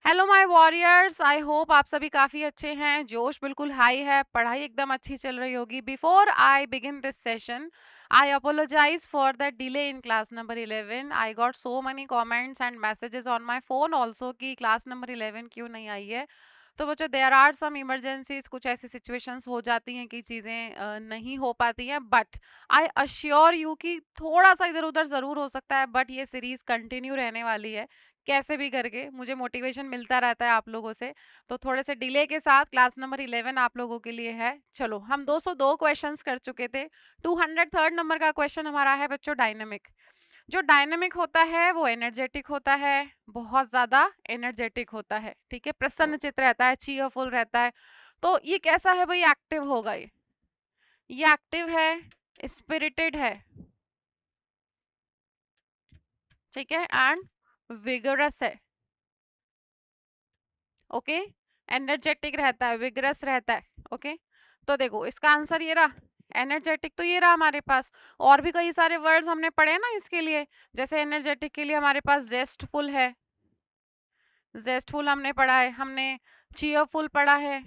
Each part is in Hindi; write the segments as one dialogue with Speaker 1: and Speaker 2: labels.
Speaker 1: Hello my warriors, I hope आप सभी काफ़ी अच्छे हैं। जोश बिल्कुल हाई है, पढ़ाई एकदम अच्छी चल रही होगी। Before I begin this session, I apologise for the delay in class number 11। I got so many comments and messages on my phone also कि क्लास नंबर 11 क्यों नहीं आई है। तो बच्चों, देयर आर सम इमरजेंसीज, कुछ ऐसी सिचुएशंस हो जाती हैं कि चीज़ें नहीं हो पाती हैं। बट आई अश्योर यू कि थोड़ा सा इधर उधर ज़रूर हो सकता है, बट ये सीरीज़ कंटिन्यू रहने वाली है। कैसे भी करके मुझे मोटिवेशन मिलता रहता है आप लोगों से। तो थोड़े से डिले के साथ क्लास नंबर 11 आप लोगों के लिए है। चलो, हम 202 क्वेश्चंस कर चुके थे। 203rd नंबर का क्वेश्चन हमारा है बच्चों डायनेमिक। जो डायनेमिक होता है वो एनर्जेटिक होता है, बहुत ज्यादा एनर्जेटिक होता है। ठीक है, प्रसन्न चित्त रहता है, चीयरफुल रहता है। तो ये कैसा है भाई? एक्टिव होगा ये एक्टिव है, स्पिरिटेड है, ठीक है, एंड विगरस है। ओके, एनर्जेटिक रहता है, विगरस रहता है। ओके, तो देखो इसका आंसर ये रहा। एनर्जेटिक तो ये रहा हमारे पास। और भी कई सारे वर्ड्स हमने पढ़े ना इसके लिए। जैसे एनर्जेटिक के लिए हमारे पास जेस्टफुल है, जेस्टफुल हमने पढ़ा है, हमने चीयरफुल पढ़ा है।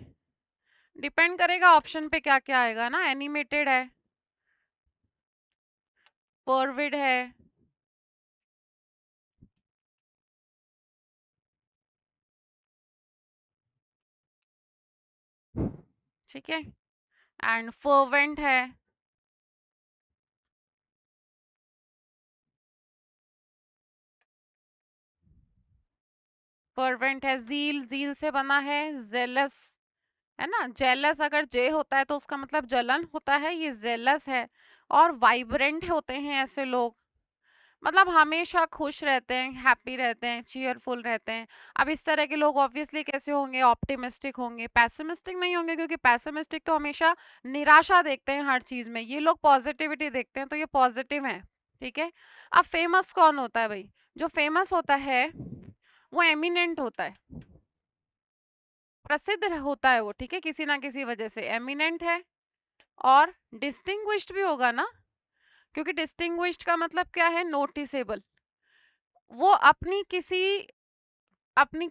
Speaker 1: डिपेंड करेगा ऑप्शन पे क्या क्या आएगा ना। एनिमेटेड है, फॉरवर्ड है, ठीक है, एंड फर्वेंट है। फर्वेंट है, जील, जील से बना है, जेलस है ना। जेलस अगर जे होता है तो उसका मतलब जलन होता है, ये जेलस है। और वाइब्रेंट होते हैं ऐसे लोग, मतलब हमेशा खुश रहते हैं, हैप्पी रहते हैं, चीयरफुल रहते हैं। अब इस तरह के लोग ऑब्वियसली कैसे होंगे? ऑप्टिमिस्टिक होंगे, पैसिमिस्टिक नहीं होंगे, क्योंकि पैसिमिस्टिक तो हमेशा निराशा देखते हैं हर चीज में। ये लोग पॉजिटिविटी देखते हैं, तो ये पॉजिटिव है। ठीक है। अब फेमस कौन होता है भाई? जो फेमस होता है वो एमिनेंट होता है, प्रसिद्ध होता है वो। ठीक है, किसी ना किसी वजह से एमिनेंट है। और डिस्टिंग्विश्ड भी होगा ना, क्योंकि डिस्टिंग्विश्ड का मतलब क्या है? नोटिसेबल। वो अपनी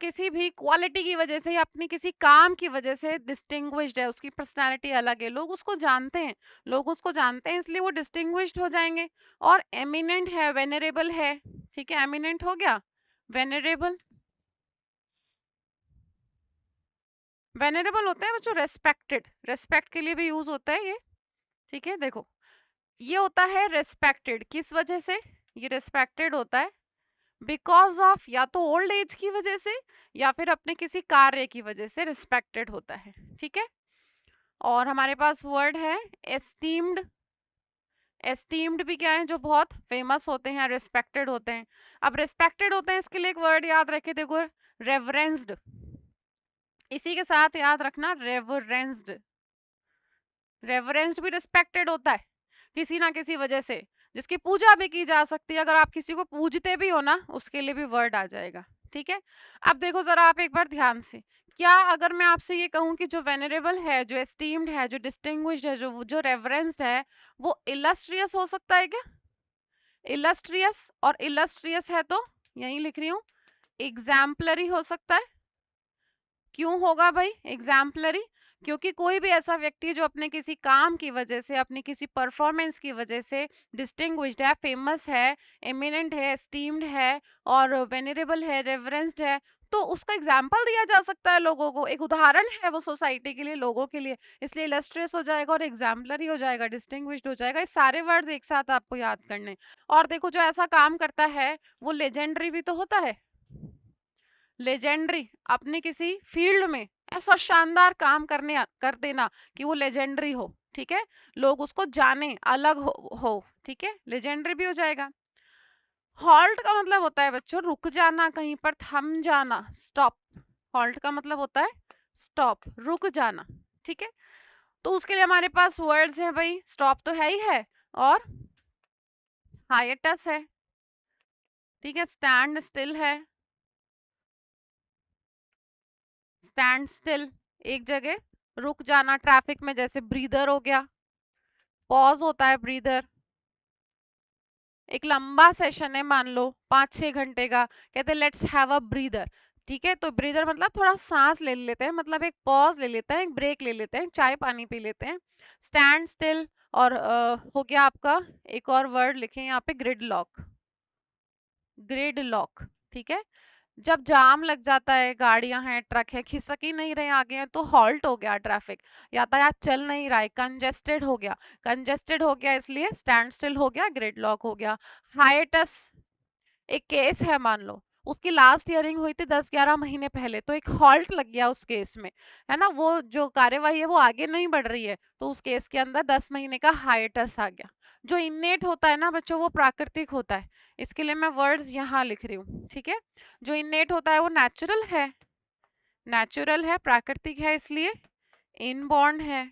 Speaker 1: किसी भी क्वालिटी की वजह से या अपनी किसी काम की वजह से डिस्टिंग्विश्ड है, उसकी पर्सनालिटी अलग है, लोग उसको जानते हैं। लोग उसको जानते हैं इसलिए वो डिस्टिंग्विश्ड हो जाएंगे। और एमिनेंट है, वेनरेबल है। ठीक है, एमिनेंट हो गया, वेनरेबल। वेनरेबल होते हैं बच्चों रेस्पेक्टेड, रेस्पेक्ट के लिए भी यूज होता है ये। ठीक है, देखो ये होता है रेस्पेक्टेड, किस वजह से ये रेस्पेक्टेड होता है? बिकॉज ऑफ, या तो ओल्ड एज की वजह से या फिर अपने किसी कार्य की वजह से रिस्पेक्टेड होता है। ठीक है। और हमारे पास वर्ड है एस्टीम्ड। एस्टीम्ड भी क्या है? जो बहुत फेमस होते हैं, रिस्पेक्टेड होते हैं। अब रिस्पेक्टेड होते हैं, इसके लिए एक वर्ड याद रखे, देखो, रेवरेंस्ड। इसी के साथ याद रखना, रेवरेंस्ड। रेवरेंस्ड भी रिस्पेक्टेड होता है किसी ना किसी वजह से, जिसकी पूजा भी की जा सकती है। अगर आप किसी को पूजते भी हो ना, उसके लिए भी वर्ड आ जाएगा। ठीक है। अब देखो जरा आप एक बार ध्यान से, क्या अगर मैं आपसे ये कहूं कि जो वेनरेबल है, जो एस्टीम्ड है, जो डिस्टिंग्विश्ड है, जो रेवरेंस्ड है, वो इलस्ट्रियस हो सकता है क्या? इलस्ट्रियस, और इलस्ट्रियस है तो यही लिख रही हूं, एग्जाम्पलरी हो सकता है। क्यों होगा भाई एग्जाम्पलरी? क्योंकि कोई भी ऐसा व्यक्ति जो अपने किसी काम की वजह से, अपनी किसी परफॉर्मेंस की वजह से डिस्टिंग्विश्ड है, फेमस है, एमिनेंट है, एस्टीम्ड है, और वेनरेबल है, रेवरेंस्ड है, तो उसका एग्जाम्पल दिया जा सकता है लोगों को। एक उदाहरण है वो सोसाइटी के लिए, लोगों के लिए। इसलिए इलस्ट्रियस हो जाएगा, और एग्जाम्पलरी हो जाएगा, डिस्टिंग्विश्ड हो जाएगा। ये सारे वर्ड्स एक साथ आपको याद करने। और देखो, जो ऐसा काम करता है वो लेजेंडरी भी तो होता है। लेजेंडरी, अपने किसी फील्ड में ऐसा शानदार काम कर देना कि वो लेजेंडरी हो। ठीक है, लोग उसको जाने, अलग हो। ठीक है, लेजेंडरी भी हो जाएगा। हॉल्ट का मतलब होता है बच्चों रुक जाना, कहीं पर थम जाना, स्टॉप। हॉल्ट का मतलब होता है स्टॉप, रुक जाना। ठीक है, तो उसके लिए हमारे पास वर्ड्स हैं भाई। स्टॉप तो है ही है, और हाइएटस है। ठीक है, स्टैंड स्टिल है, स्टैंड स्टिल, एक जगह रुक जाना ट्रैफिक में, जैसे ब्रीदर हो गया। पॉज होता है ब्रीदर। एक लंबा सेशन है, मान लो 5-6 घंटे का, कहते लेट्स हैव अ ब्रीदर। ठीक है, तो ब्रीदर मतलब थोड़ा सांस ले लेते हैं, मतलब एक पॉज ले लेते हैं, एक ब्रेक ले लेते हैं, चाय पानी पी लेते हैं। स्टैंड स्टिल, और हो गया आपका, एक और वर्ड लिखें यहाँ पे, ग्रिड लॉक। ग्रिड लॉक, ठीक है। जब जाम लग जाता है, गाड़ियां हैं, ट्रक है, खिसक ही नहीं रहे आगे हैं, तो हॉल्ट हो गया ट्रैफिक, यातायात चल नहीं रहा है, कंजेस्टेड हो गया। कंजेस्टेड हो गया इसलिए स्टैंड स्टिल हो गया, ग्रिड लॉक हो गया। हाइटस, एक केस है मान लो, उसकी लास्ट हियरिंग हुई थी 10-11 महीने पहले, तो एक हॉल्ट लग गया उस केस में, है ना, वो जो कार्यवाही है वो आगे नहीं बढ़ रही है, तो उस केस के अंदर 10 महीने का हाइटस आ गया। जो इनेट होता है ना बच्चों, वो प्राकृतिक होता है, इसके लिए मैं वर्ड्स यहाँ लिख रही हूँ, ठीक है। जो इनेट होता है वो नेचुरल है, नेचुरल है, प्राकृतिक है, इसलिए इनबॉर्न है।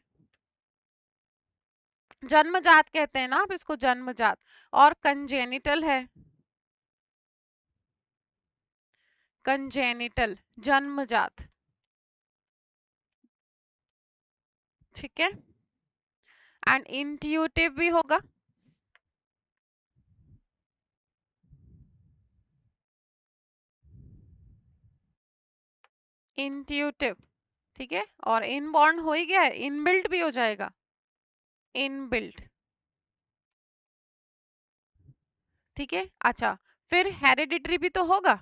Speaker 1: जन्मजात कहते हैं ना आप इसको, जन्मजात। और कंजेनिटल है, कंजेनिटल, जन्मजात, ठीक है। एंड इंट्यूटिव भी होगा, इंट्यूटिव, ठीक है। और इनबॉर्न हो ही गया है, इनबिल्ट भी हो जाएगा, इनबिल्ट, ठीक है। अच्छा, फिर हेरिडिटरी भी तो होगा,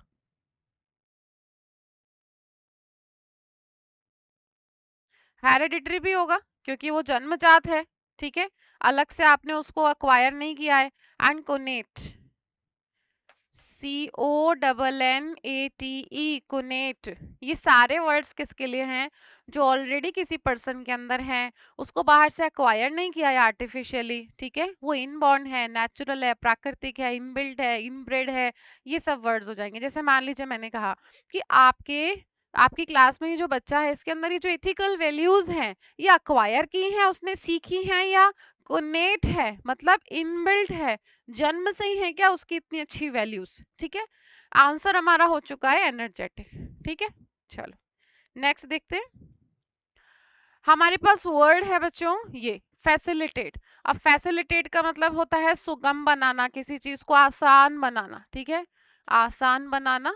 Speaker 1: हेरिडिटरी भी होगा, क्योंकि वो जन्मजात है, ठीक है, अलग से आपने उसको अक्वायर नहीं किया है। एंड कोनेट, CONNATE, कोनेट, ये सारे वर्ड्स किसके लिए हैं, जो ऑलरेडी किसी पर्सन के अंदर हैं, उसको बाहर से अक्वायर नहीं किया है आर्टिफिशियली, ठीक है, वो इनबॉर्न है, नेचुरल है, प्राकृतिक है, इनबिल्ट है, इनब्रेड है, ये सब वर्ड्स हो जाएंगे। जैसे मान लीजिए मैंने कहा कि आपकी क्लास में ये जो बच्चा है, इसके अंदर ये जो एथिकल वैल्यूज हैं, ये अक्वायर की हैं, उसने सीखी हैं, या कोनेट है, मतलब इनबिल्ट है, जन्म से ही है क्या उसकी इतनी अच्छी वैल्यूज, ठीक है। आंसर हमारा हो चुका है एनर्जेटिक, ठीक है। चलो नेक्स्ट देखते हैं। हमारे पास वर्ड है बच्चों ये, फैसिलिटेट। अब फैसिलिटेट का मतलब होता है सुगम बनाना, किसी चीज को आसान बनाना, ठीक है, आसान बनाना,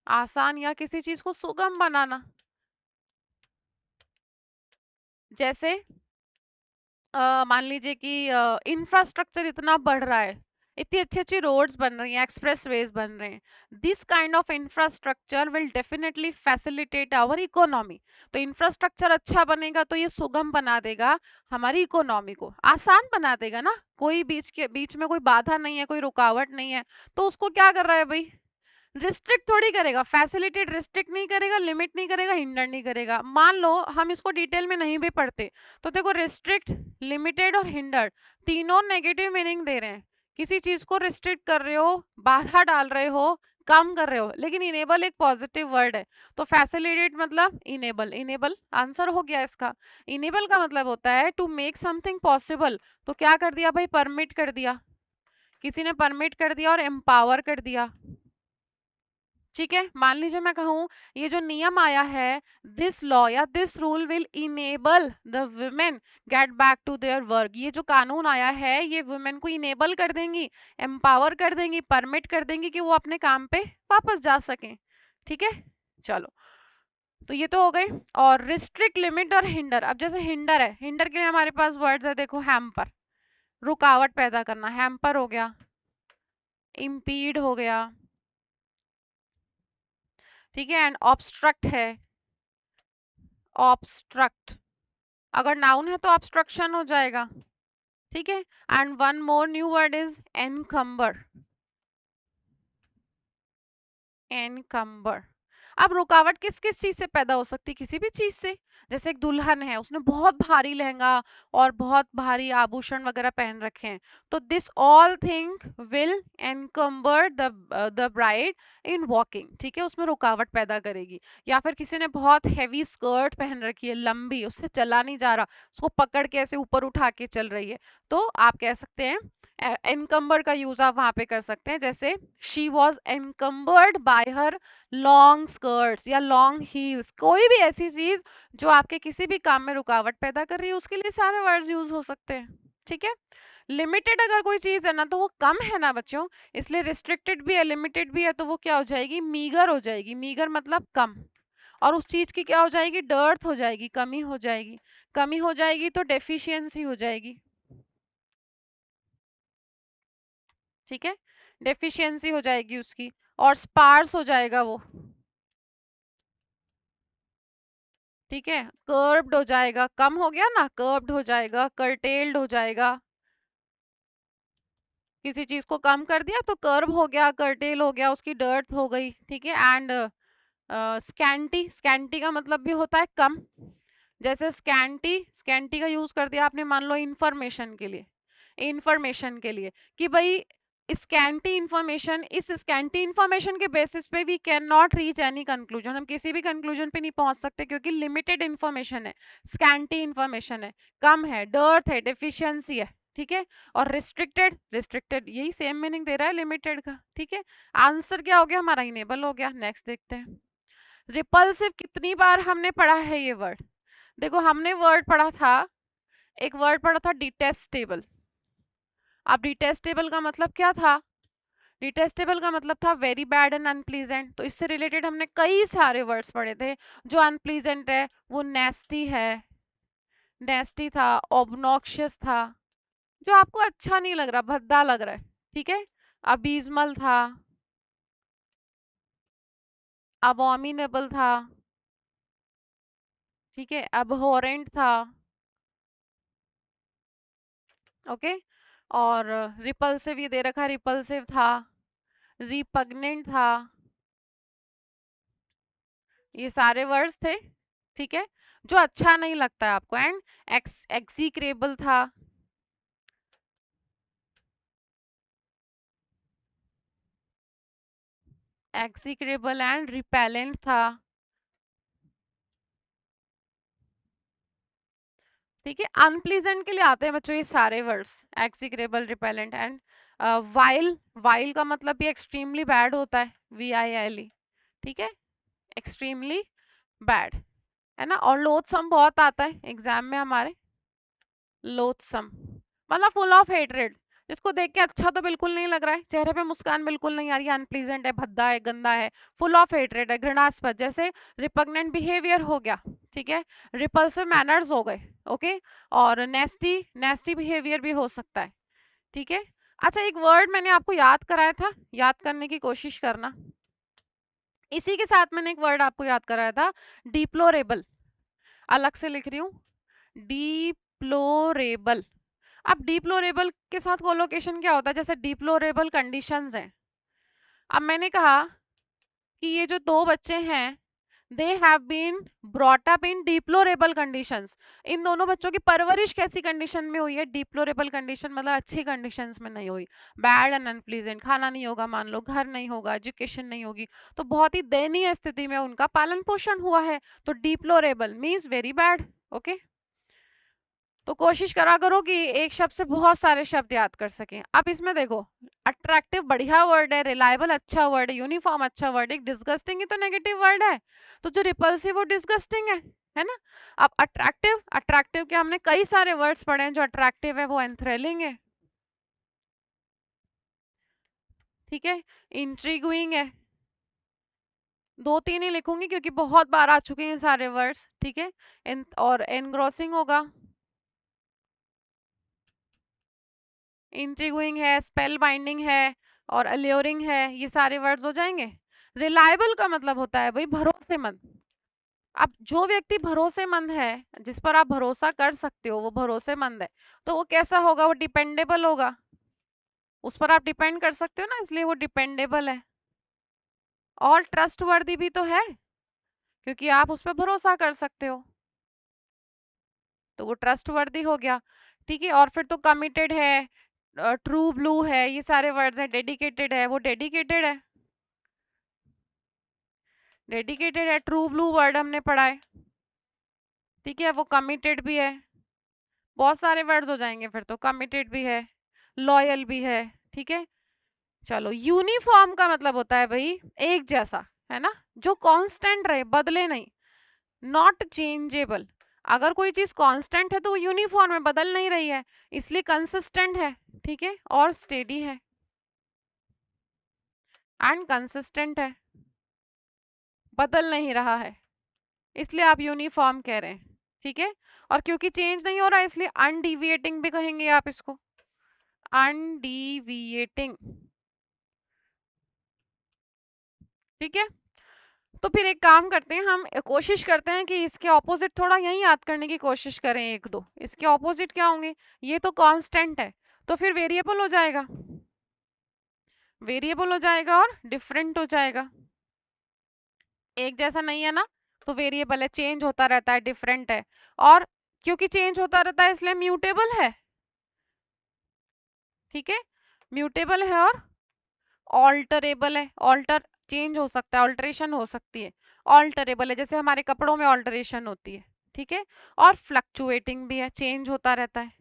Speaker 1: आसान या किसी चीज को सुगम बनाना। जैसे मान लीजिए कि इंफ्रास्ट्रक्चर इतना बढ़ रहा है, इतनी अच्छी अच्छी रोड्स बन रही हैं, एक्सप्रेसवेज बन रहे हैं, this kind of infrastructure will definitely facilitate our economy. तो इंफ्रास्ट्रक्चर अच्छा बनेगा तो ये सुगम बना देगा हमारी इकोनॉमी को, आसान बना देगा ना, कोई बीच में कोई बाधा नहीं है, कोई रुकावट नहीं है, तो उसको क्या कर रहा है भाई, रिस्ट्रिक्ट थोड़ी करेगा, फैसिलिटेट रिस्ट्रिक्ट नहीं करेगा, लिमिट नहीं करेगा, हिंडर नहीं करेगा। मान लो हम इसको डिटेल में नहीं भी पढ़ते, तो देखो रिस्ट्रिक्ट, लिमिटेड और हिंडर तीनों नेगेटिव मीनिंग दे रहे हैं। किसी चीज को रिस्ट्रिक्ट कर रहे हो, बाधा डाल रहे हो, कम कर रहे हो, लेकिन इनेबल एक पॉजिटिव वर्ड है, तो फैसिलिटेट मतलब इनेबल, इनेबल आंसर हो गया इसका। इनेबल का मतलब होता है टू मेक समथिंग पॉसिबल, तो क्या कर दिया भाई, परमिट कर दिया, किसी ने परमिट कर दिया और एम्पावर कर दिया, ठीक है। मान लीजिए मैं कहूँ ये जो नियम आया है, दिस लॉ या this rule will enable the women get back to their work, ये जो कानून आया है ये वुमेन को इनेबल कर देंगी, एम्पावर कर देंगी, परमिट कर देंगी कि वो अपने काम पे वापस जा सकें, ठीक है। चलो, तो ये तो हो गए। और रिस्ट्रिक्ट, लिमिट और हिंडर, अब जैसे हिंडर है, हिंडर के लिए हमारे पास वर्ड्स है, देखो हैम्पर, रुकावट पैदा करना, हैम्पर हो गया, इम्पीड हो गया, ठीक है। एंड ऑब्स्ट्रक्ट है, ऑब्स्ट्रक्ट, अगर नाउन है तो ऑब्स्ट्रक्शन हो जाएगा, ठीक है। And one more new word is encumber, encumber. अब रुकावट किस किस चीज से पैदा हो सकती है, किसी भी चीज से। जैसे एक दुल्हन है, उसने बहुत भारी लहंगा और बहुत भारी आभूषण वगैरह पहन रखे हैं, तो this all thing will encumber the bride in walking, ठीक है, उसमें रुकावट पैदा करेगी। या फिर किसी ने बहुत हैवी स्कर्ट पहन रखी है, लंबी, उससे चला नहीं जा रहा, उसको पकड़ के ऐसे ऊपर उठा के चल रही है, तो आप कह सकते हैं एनकम्बर का यूज आप वहां पे कर सकते हैं, जैसे she was encumbered by her long skirts या लॉन्ग हील्स, कोई भी ऐसी चीज जो आपके किसी भी काम में रुकावट पैदा कर रही है, उसके लिए सारे वर्ड्स यूज हो सकते हैं, ठीक है। लिमिटेड अगर कोई चीज है ना तो वो कम है ना बच्चों, इसलिए रिस्ट्रिक्टेड भी है लिमिटेड भी है तो वो क्या हो जाएगी, मीगर हो जाएगी। मीगर मतलब कम। और उस चीज की क्या हो जाएगी, डर्थ हो जाएगी, कमी हो जाएगी। कमी हो जाएगी तो डेफिशिएंसी हो जाएगी। ठीक है, डेफिशिएंसी हो जाएगी उसकी, और स्पार्स हो जाएगा वो। ठीक है, कर्व्ड हो जाएगा, कम हो गया ना, कर्व्ड हो जाएगा, कर्टेल्ड हो जाएगा। किसी चीज को कम कर दिया तो कर्व हो गया, कर्टेल हो गया, उसकी डर्थ हो गई। ठीक है, एंड स्कैंटी, स्कैंटी का मतलब भी होता है कम। जैसे स्कैंटी, स्कैंटी का यूज कर दिया आपने मान लो इंफॉर्मेशन के लिए, इंफॉर्मेशन के लिए कि भाई स्कैंटी इंफॉर्मेशन, इस स्कैंटी इंफॉर्मेशन के बेसिस पे we can not reach any conclusion, हम किसी भी कंक्लूजन पे नहीं पहुंच सकते क्योंकि लिमिटेड इंफॉर्मेशन है, स्कैंटी इंफॉर्मेशन है, कम है, डर्थ है, डेफिशिएंसी है। ठीक है, और रिस्ट्रिक्टेड, रिस्ट्रिक्टेड यही सेम मीनिंग दे रहा है लिमिटेड का। ठीक है, आंसर क्या हो गया हमारा, इनेबल हो गया। नेक्स्ट देखते हैं, रिपल्सिव कितनी बार हमने पढ़ा है ये वर्ड। देखो हमने वर्ड पढ़ा था, एक वर्ड पढ़ा था डिटेस्टेबल। अब डिटेस्टेबल का मतलब क्या था, डिटेस्टेबल का मतलब था वेरी बैड एंड अनप्लीजेंट। तो इससे रिलेटेड हमने कई सारे वर्ड्स पढ़े थे। जो अनप्लीजेंट है वो नेस्टी है, नेस्टी था, ऑब्नॉक्शियस था, जो आपको अच्छा नहीं लग रहा, भद्दा लग रहा है। ठीक है, अबीजमल था, अबॉमिनेबल था। ठीक है, अबहोरेंट था। ओके, और रिपल्सिव ये दे रखा, रिपल्सिव था, रिपग्नेंट था, ये सारे वर्ड्स थे। ठीक है, जो अच्छा नहीं लगता है आपको। एंड एक्सीक्रेबल था, एक्सीक्रेबल एंड रिपेलेंट था। ठीक है, अनप्लीजेंट के लिए आते हैं बच्चों ये सारे words, execrable, repellent and vile. Vile का मतलब भी एक्सट्रीमली बैड होता है, VILE। ठीक है, एक्सट्रीमली बैड, है ना। और लोथसम बहुत आता है एग्जाम में हमारे, लोथसम मतलब फुल ऑफ हेट्रेड, जिसको देख के अच्छा तो बिल्कुल नहीं लग रहा है, चेहरे पे मुस्कान बिल्कुल नहीं आ रही है, अनप्लीजेंट है, भद्दा है, गंदा है, फुल ऑफ हेट्रेड है, घृणास्पद। जैसे रिपग्नेंट बिहेवियर हो गया। ठीक है, रिपल्सिव मैनर्स हो गए। ओके, और नेस्टी, नेस्टी बिहेवियर भी हो सकता है। ठीक है, अच्छा एक वर्ड मैंने आपको याद कराया था, याद करने की कोशिश करना। इसी के साथ मैंने एक वर्ड आपको याद कराया था, डिप्लोरेबल। अलग से लिख रही हूँ, डिप्लोरेबल। अब डिप्लोरेबल के साथ कोलोकेशन क्या होता है, जैसे डिप्लोरेबल कंडीशंस हैं। अब मैंने कहा कि ये जो दो बच्चे हैं, they have been brought up in deplorable conditions. इन दोनों बच्चों की परवरिश कैसी कंडीशन में हुई है, डिप्लोरेबल कंडीशन मतलब अच्छी कंडीशंस में नहीं हुई, बैड एंड अनप्लीजेंट, खाना नहीं होगा मान लो, घर नहीं होगा, एजुकेशन नहीं होगी, तो बहुत ही दयनीय स्थिति में उनका पालन पोषण हुआ है। तो deplorable means very bad. Okay, तो कोशिश करा करो कि एक शब्द से बहुत सारे शब्द याद कर सकें। अब इसमें देखो, अट्रैक्टिव बढ़िया वर्ड है, रिलायबल अच्छा वर्ड है, यूनिफॉर्म अच्छा वर्ड है, डिस्गस्टिंग ही तो नेगेटिव वर्ड है। तो जो रिपल्सिव वो डिस्गस्टिंग है ना। अब अट्रैक्टिव, अट्रैक्टिव के हमने कई सारे वर्ड्स पढ़े हैं, जो अट्रैक्टिव है वो एंथ्रिलिंग है। ठीक है, इंट्रिगुइंग है, दो तीन ही लिखूंगी क्योंकि बहुत बार आ चुके हैं सारे वर्ड्स। ठीक है, और एनग्रोसिंग होगा, इंट्रिगुइंग है, स्पेल बाइंडिंग है, और अल्योरिंग है, ये सारे वर्ड्स हो जाएंगे। रिलायबल का मतलब होता है भाई भरोसेमंद। अब जो व्यक्ति भरोसेमंद है, जिस पर आप भरोसा कर सकते हो, वो भरोसेमंद है, तो वो कैसा होगा, वो डिपेंडेबल होगा, उस पर आप डिपेंड कर सकते हो ना, इसलिए वो डिपेंडेबल है। और ट्रस्टवर्दी भी तो है, क्योंकि आप उस पर भरोसा कर सकते हो, तो वो ट्रस्टवर्दी हो गया। ठीक है, और फिर तो कमिटेड है, ट्रू ब्लू है, ये सारे वर्ड्स हैं। डेडिकेटेड है, वो डेडिकेटेड है, डेडिकेटेड है, ट्रू ब्लू वर्ड हमने पढ़ा है। ठीक है, वो कमिटेड भी है, बहुत सारे वर्ड्स हो जाएंगे फिर तो, कमिटेड भी है, लॉयल भी है। ठीक है, चलो यूनिफॉर्म का मतलब होता है भाई एक जैसा, है ना, जो कांस्टेंट रहे, बदले नहीं, नॉट चेंजेबल। अगर कोई चीज कांस्टेंट है तो वो यूनिफॉर्म है, बदल नहीं रही है, इसलिए कंसिस्टेंट है, ठीक है, और स्टेडी है एंड कंसिस्टेंट है, बदल नहीं रहा है, इसलिए आप यूनिफॉर्म कह रहे हैं, ठीक है। और क्योंकि चेंज नहीं हो रहा है इसलिए अनडिविएटिंग भी कहेंगे आप इसको, अनडिविएटिंग, ठीक है। तो फिर एक काम करते हैं, हम कोशिश करते हैं कि इसके ऑपोजिट थोड़ा यही याद करने की कोशिश करें, एक दो इसके ऑपोजिट क्या होंगे। ये तो कांस्टेंट है तो फिर वेरिएबल हो जाएगा, वेरिएबल हो जाएगा और डिफरेंट हो जाएगा, एक जैसा नहीं है ना, तो वेरिएबल है, चेंज होता रहता है, डिफरेंट है, और क्योंकि चेंज होता रहता है इसलिए म्यूटेबल है, ठीक है, म्यूटेबल है और ऑल्टरेबल है, ऑल्टर चेंज हो सकता है, ऑल्टरेशन हो सकती है, ऑल्टरेबल है, जैसे हमारे कपड़ों में ऑल्टरेशन होती है, ठीक है, और फ्लक्चुएटिंग भी है, चेंज होता रहता है,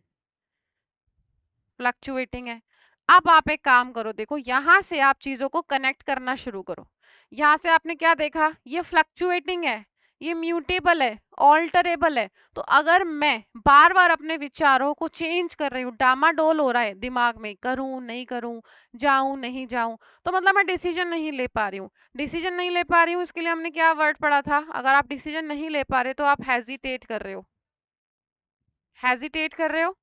Speaker 1: फ्लक्चुएटिंग है। अब आप एक काम करो, देखो यहां से आप चीजों को कनेक्ट करना शुरू करो। यहां से आपने क्या देखा, ये फ्लक्चुएटिंग है, ये म्यूटेबल है, ऑल्टरेबल है, तो अगर मैं बार बार अपने विचारों को चेंज कर रही हूँ, डामाडोल हो रहा है दिमाग में, करूं नहीं करूं, जाऊं नहीं जाऊं, तो मतलब मैं डिसीजन नहीं ले पा रही हूँ, डिसीजन नहीं ले पा रही हूँ, इसके लिए हमने क्या वर्ड पढ़ा था, अगर आप डिसीजन नहीं ले पा रहे तो आप हेजिटेट कर रहे हो, हेजिटेट कर रहे हो,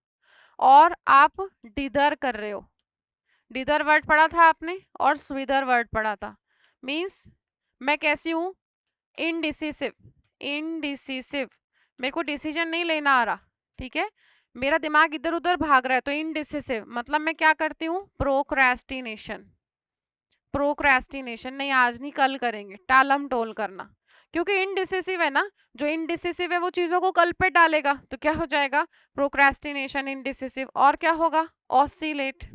Speaker 1: और आप डिदर कर रहे हो, डिदर वर्ड पढ़ा था आपने और स्विदर वर्ड पढ़ा था, मीन्स मैं कैसी हूँ, इनडिसिसिव, इनडिसिसिव, मेरे को डिसीजन नहीं लेना आ रहा, ठीक है, मेरा दिमाग इधर उधर भाग रहा है, तो इनडिसिसिव मतलब मैं क्या करती हूँ, प्रोक्रेस्टिनेशन, प्रोक्रेस्टिनेशन, नहीं आज नहीं कल करेंगे, टालम टोल करना, क्योंकि इनडिसिसिव है ना, जो इनडिसिसिव है वो चीजों को कल पे डालेगा, तो क्या हो जाएगा, प्रोक्रेस्टिनेशन, इनडिसिसिव, और क्या होगा, ऑसिलेट,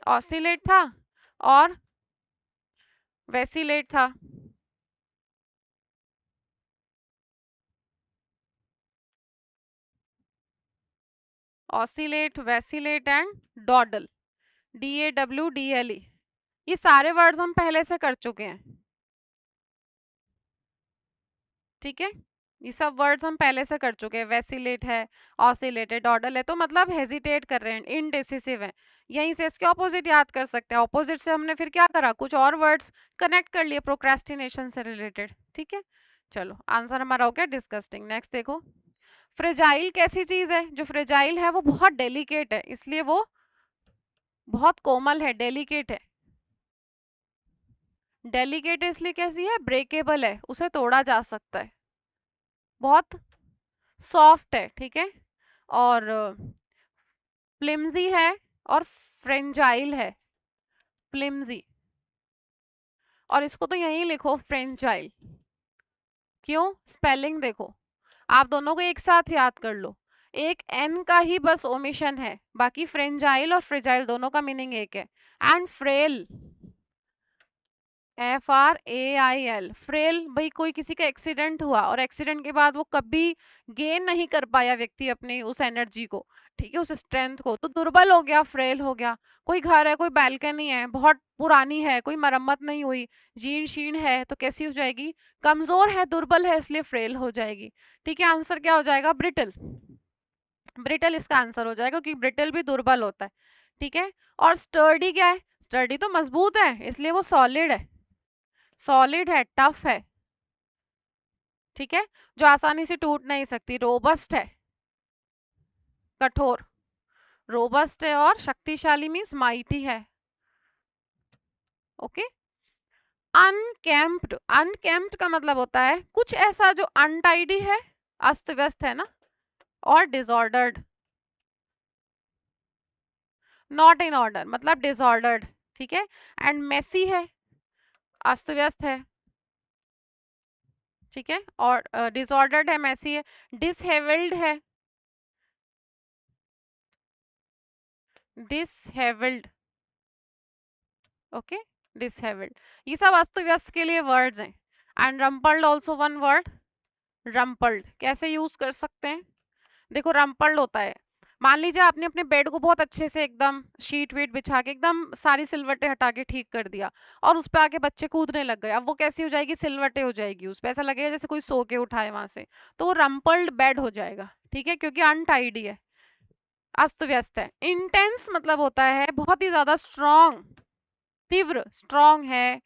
Speaker 1: ऑसिलेट था और वेसिलेट था, ऑसिलेट, वेसिलेट एंड डॉडल, DAWDLE, ये सारे वर्ड्स हम पहले से कर चुके हैं, ठीक है, ये सब वर्ड्स हम पहले से कर चुके हैं, वेसिलेट है, ऑसिलेट है, डॉडल है, तो मतलब हेजिटेट कर रहे हैं, इनडिसिसिव है, यहीं से इसके ऑपोजिट याद कर सकते हैं, ऑपोजिट से हमने फिर क्या करा, कुछ और वर्ड्स कनेक्ट कर लिए प्रोक्रेस्टिनेशन से रिलेटेड, ठीक है। चलो आंसर हमारा हो गया डिस्गस्टिंग। नेक्स्ट देखो, फ्रेजाइल कैसी चीज है, जो फ्रेजाइल है वो बहुत डेलिकेट है, इसलिए वो बहुत कोमल है, डेलिकेट है, डेलिकेट इसलिए कैसी है, ब्रेकेबल है, उसे तोड़ा जा सकता है, बहुत सॉफ्ट है, ठीक है, और फ्लिम्जी है और फ्रेंजाइल है, फ्लिम्जी, और इसको तो यहीं लिखो फ्रेंजाइल, क्यों, स्पेलिंग देखो, आप दोनों को एक साथ याद कर लो, एक एन का ही बस ओमिशन है, बाकी फ्रेंजाइल और फ्रेजाइल दोनों का मीनिंग एक है, एंड फ्रेल, FRAIL, फ्रेल, भाई कोई किसी का एक्सीडेंट हुआ और एक्सीडेंट के बाद वो कभी गेन नहीं कर पाया व्यक्ति अपनी उस एनर्जी को, ठीक है, उस स्ट्रेंथ को, तो दुर्बल हो गया, फ्रेल हो गया। कोई घर है, कोई बालकनी है बहुत पुरानी है, कोई मरम्मत नहीं हुई, जीर्ण शीर्ण है, तो कैसी हो जाएगी, कमजोर है, दुर्बल है, इसलिए फ्रेल हो जाएगी, ठीक है। आंसर क्या हो जाएगा, ब्रिटल, ब्रिटल इसका आंसर हो जाएगा, क्योंकि ब्रिटल भी दुर्बल होता है, ठीक है। और स्टर्डी क्या है, स्टर्डी तो मजबूत है, इसलिए वो सॉलिड है, सॉलिड है, टफ है, ठीक है, जो आसानी से टूट नहीं सकती। रोबस्ट है, कठोर, रोबस्ट है, और शक्तिशाली मीन्स माइटी है, ओके। अनकेम्प्ड, अनकेम्प्ड का मतलब होता है कुछ ऐसा जो अनटाइडी है, अस्त व्यस्त है ना, और डिसऑर्डर्ड, नॉट इन ऑर्डर मतलब डिसऑर्डर्ड, ठीक है, एंड मेसी है, अस्त व्यस्त है, ठीक है, और डिसऑर्डर्ड है, मेसी है, डिसहेवल्ड है, डिसहेवल्ड, ओके, डिसहेवल्ड, ये सब अस्त व्यस्त के लिए वर्ड्स हैं। एंड रम्पल्ड ऑल्सो वन वर्ड, रम्पल्ड कैसे यूज कर सकते हैं, देखो रम्पल्ड होता है, मान लीजिए आपने अपने बेड को बहुत अच्छे से एकदम शीट वीट बिछा के एकदम सारी सिलवटें हटा के ठीक कर दिया, और उस पे आके बच्चे कूदने लग गए। अब वो कैसी हो जाएगी, सिलवटें हो जाएगी, उस पे ऐसा लगेगा जैसे कोई सो के उठाए वहां से। तो वो रम्पल्ड बेड हो जाएगा, ठीक है, क्योंकि अनटाइडी है, अस्त व्यस्त है। इंटेंस मतलब होता है बहुत ही ज्यादा स्ट्रॉन्ग, तीव्र, स्ट्रॉन्ग है,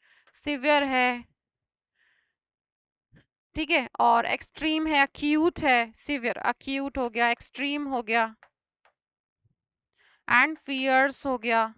Speaker 1: सिवियर है, ठीक है। और एक्सट्रीम है, अक्यूट है, सिवियर अक्यूट हो गया, एक्सट्रीम हो गया, एंड फियर्स हो गया।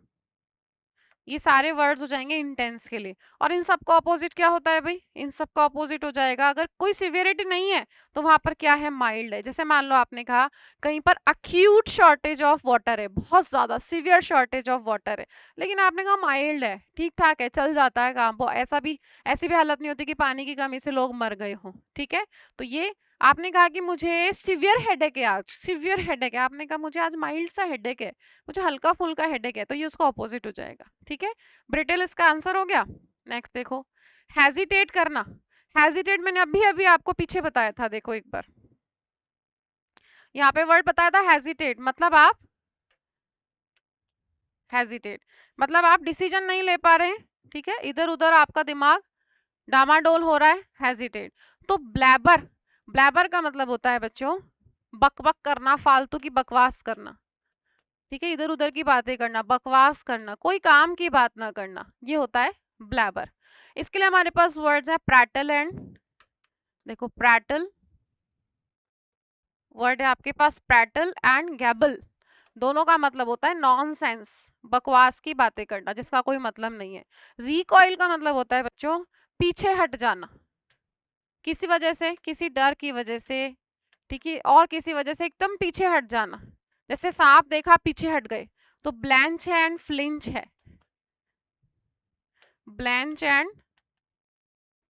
Speaker 1: ये सारे वर्ड्स हो जाएंगे इंटेंस के लिए। और इन सब का ऑपोजिट क्या होता है भाई, इन सब का ऑपोजिट हो जाएगा, अगर कोई सिवियरिटी नहीं है तो वहां पर क्या है, माइल्ड है। जैसे मान लो आपने कहा कहीं पर अक्यूट शॉर्टेज ऑफ वाटर है, बहुत ज्यादा सिवियर शॉर्टेज ऑफ वाटर है, लेकिन आपने कहा माइल्ड है, ठीक ठाक है, चल जाता है काम, वो ऐसा भी, ऐसी भी हालत नहीं होती कि पानी की कमी से लोग मर गए हों, ठीक है। तो ये आपने कहा कि मुझे सिवियर हेडेक है, आज सिवियर हेडेक है, आपने कहा मुझे आज माइल्ड सा हेडेक है, मुझे हल्का फुल्का हेडेक है, तो ये उसका ऑपोजिट हो जाएगा, ठीक है। ब्रिटल इसका आंसर हो गया। नेक्स्ट देखो, हेजिटेट करना। हेजिटेट मैंने अभी अभी आपको पीछे बताया था, देखो एक बार यहाँ पे वर्ड बताया था हेजिटेट, मतलब आप हेजिटेट मतलब आप डिसीजन नहीं ले पा रहे हैं, ठीक है, इधर उधर आपका दिमाग डामाडोल हो रहा है, हेजिटेट। तो ब्लैबर, ब्लैबर का मतलब होता है बच्चों बकबक करना, फालतू की बकवास करना, ठीक है, इधर उधर की बातें करना, बकवास करना, कोई काम की बात ना करना, ये होता है ब्लैबर। इसके लिए हमारे पास वर्ड्स हैं प्रैटल एंड, देखो प्रैटल वर्ड है आपके पास, प्रैटल एंड गैबल, दोनों का मतलब होता है नॉनसेंस, बकवास की बातें करना जिसका कोई मतलब नहीं है। रिकॉइल का मतलब होता है बच्चों पीछे हट जाना, किसी वजह से, किसी डर की वजह से, ठीक है, और किसी वजह से एकदम पीछे हट जाना, जैसे सांप देखा पीछे हट गए, तो ब्लैंच है एंड फ्लिंच है, ब्लैंच एंड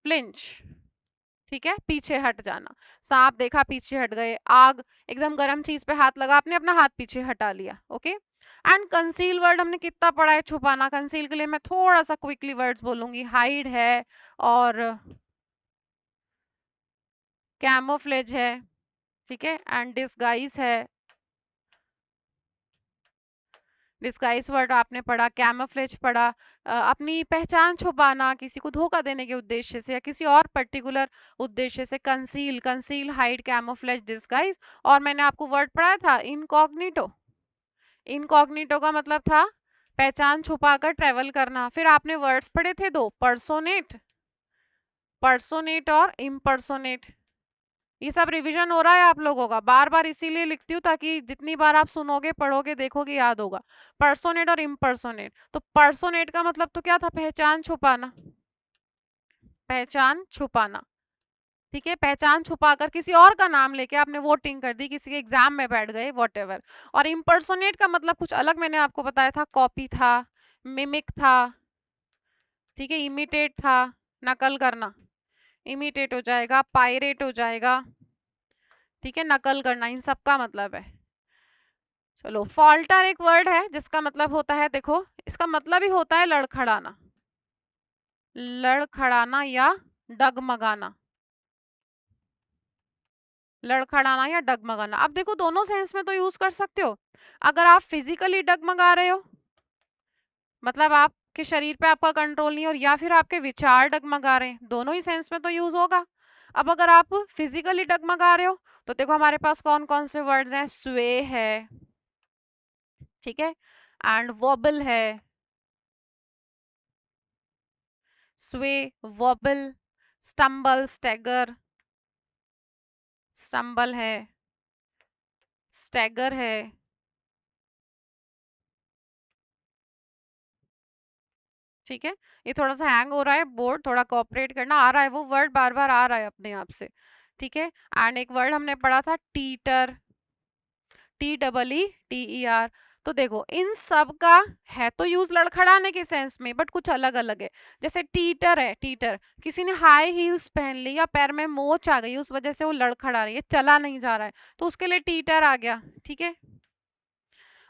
Speaker 1: फ्लिंच, ठीक है, पीछे हट जाना। सांप देखा पीछे हट गए, आग, एकदम गर्म चीज पे हाथ लगा, आपने अपना हाथ पीछे हटा लिया, ओके। एंड कंसील वर्ड हमने कितना पढ़ा है, छुपाना। कंसील के लिए मैं थोड़ा सा क्विकली वर्ड्स बोलूंगी, हाइड है और कैमोफ्लेज है, ठीक है, एंड डिस्गाइज है। डिस्गाइज वर्ड आपने पढ़ा, कैमोफ्लेज पढ़ा, अपनी पहचान छुपाना किसी को धोखा देने के उद्देश्य से या किसी और पर्टिकुलर उद्देश्य से, conceal, conceal, hide, camouflage, disguise. और मैंने आपको वर्ड पढ़ाया था इनकॉग्निटो, इनकॉग्निटो का मतलब था पहचान छुपाकर ट्रेवल करना। फिर आपने वर्ड्स पढ़े थे दो, पर्सोनेट, पर्सोनेट और इम्पर्सोनेट। ये सब रिवीजन हो रहा है आप लोगों का, बार बार इसीलिए लिखती हूँ ताकि जितनी बार आप सुनोगे पढ़ोगे देखोगे याद होगा। पर्सोनेट और इम्पर्सोनेट, तो पर्सोनेट का मतलब तो क्या था, पहचान छुपाना, पहचान छुपाना, ठीक है, पहचान छुपाकर किसी और का नाम लेके आपने वोटिंग कर दी, किसी के एग्जाम में बैठ गए, वॉट। और इम्पर्सोनेट का मतलब कुछ अलग मैंने आपको बताया था, कॉपी था, मिमिक था, ठीक है, इमिटेट था, नकल करना, इमिटेट हो जाएगा, पायरेट हो जाएगा, ठीक है, नकल करना, इन सब का मतलब है। चलो, फॉल्टर एक वर्ड है जिसका मतलब होता है, देखो इसका मतलब ही होता है लड़खड़ाना, लड़खड़ाना या डगमगाना, लड़खड़ाना या डगमगाना। अब देखो दोनों सेंस में तो यूज कर सकते हो। अगर आप फिजिकली डगमगा रहे हो, मतलब आपके शरीर पे आपका कंट्रोल नहीं, और या फिर आपके विचार डगमगा रहे हैं, दोनों ही सेंस में तो यूज होगा। अब अगर आप फिजिकली डगमगा रहे हो तो देखो हमारे पास कौन कौन से वर्ड्स हैं, स्वे है, ठीक है, एंड वॉबल है, स्वे, वॉबल, स्टम्बल, स्टैगर, स्टम्बल है, स्टैगर है, ठीक है। ये थोड़ा सा हैंग हो रहा है बोर्ड, थोड़ा कोऑपरेट करना, आ रहा है वो वर्ड, बार बार आ रहा है अपने आप से, ठीक है। एंड एक वर्ड हमने पढ़ा था टीटर, TEETER। तो देखो इन सब का है तो यूज लड़खड़ाने के सेंस में, बट कुछ अलग अलग है। जैसे टीटर है, टीटर, किसी ने हाई हील्स पहन ली या पैर में मोच आ गई, उस वजह से वो लड़खड़ा रही है, चला नहीं जा रहा है, तो उसके लिए टीटर आ गया, ठीक है।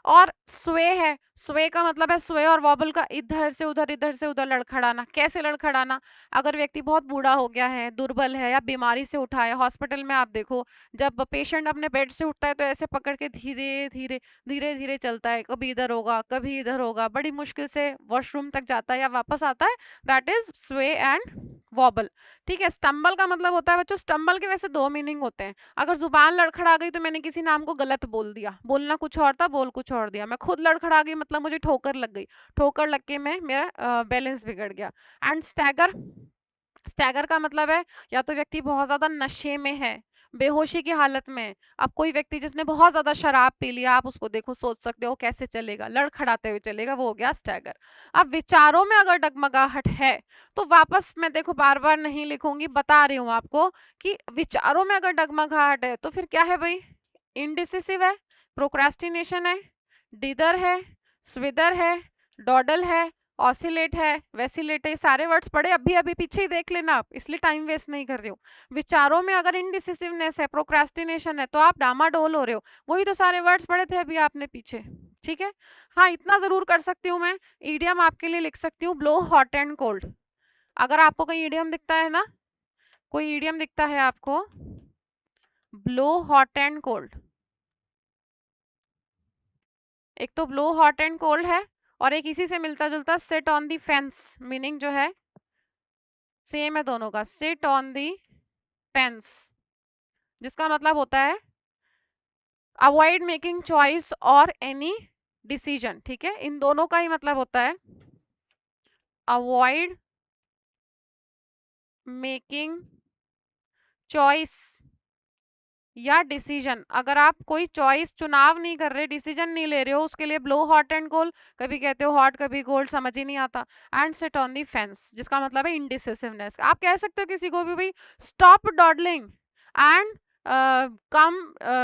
Speaker 1: और स्वे है, स्वे का मतलब है स्वे और वॉबल का इधर से उधर लड़खड़ाना। कैसे लड़खड़ाना? अगर व्यक्ति बहुत बूढ़ा हो गया है, दुर्बल है या बीमारी से उठा है, हॉस्पिटल में आप देखो जब पेशेंट अपने बेड से उठता है तो ऐसे पकड़ के धीरे धीरे धीरे धीरे चलता है, कभी इधर होगा कभी इधर होगा, बड़ी मुश्किल से वॉशरूम तक जाता है या वापस आता है, दैट इज स्वे एंड वॉबल। ठीक है। स्टम्बल का मतलब होता है बच्चों, स्टम्बल के वैसे दो मीनिंग होते हैं। अगर जुबान लड़खड़ा गई तो मैंने किसी नाम को गलत बोल दिया, बोलना कुछ और था बोल कुछ और दिया। मैं खुद लड़खड़ा गई मतलब मुझे ठोकर लग गई, ठोकर लग के मेरा बैलेंस बिगड़ गया। एंड स्टैगर, स्टैगर का मतलब है या तो व्यक्ति बहुत ज्यादा नशे में है, बेहोशी की हालत में है। अब कोई व्यक्ति जिसने बहुत ज्यादा शराब पी लिया, आप उसको देखो सोच सकते हो कैसे चलेगा, लड़खड़ाते हुए चलेगा, वो हो गया स्टैगर। अब विचारों में अगर डगमगाहट है तो वापस मैं देखो बार बार नहीं लिखूंगी, बता रही हूँ आपको कि विचारों में अगर डगमगाहट है तो फिर क्या है भाई? इनडिसिसिव है, प्रोक्रेस्टिनेशन है, डिदर है, स्विदर है, डॉडल है, ऑसिलेट है, वेसिलेट है। सारे वर्ड्स पढ़े अभी अभी पीछे ही देख लेना आप, इसलिए टाइम वेस्ट नहीं कर रही हूँ। विचारों में अगर इनडिसिसिवनेस है, प्रोक्रेस्टिनेशन है, तो आप डामाडोल हो रहे हो। वही तो सारे वर्ड्स पढ़े थे अभी आपने पीछे। ठीक है। हाँ इतना जरूर कर सकती हूँ मैं, ईडियम आपके लिए लिख सकती हूँ, ब्लो हॉट एंड कोल्ड। अगर आपको कहीं ईडियम दिखता है ना, कोई ईडियम दिखता है आपको, ब्लो हॉट एंड कोल्ड, एक तो ब्लो हॉट एंड कोल्ड है और एक इसी से मिलता जुलता sit on the fence, meaning जो है सेम है दोनों का, सिट ऑन दी फेंस, जिसका मतलब होता है अवॉइड मेकिंग चॉइस और एनी डिसीजन। ठीक है, इन दोनों का ही मतलब होता है अवॉइड मेकिंग चॉइस या डिसीजन। अगर आप कोई चॉइस चुनाव नहीं कर रहे, डिसीजन नहीं ले रहे हो, उसके लिए ब्लो हॉट एंड कोल्ड, कभी कहते हो हॉट कभी कोल्ड, समझ ही नहीं आता। And sit on the fence, जिसका मतलब है इनडिसिसिवनेस। आप कह सकते हो किसी को भी भाई stop dawdling and come,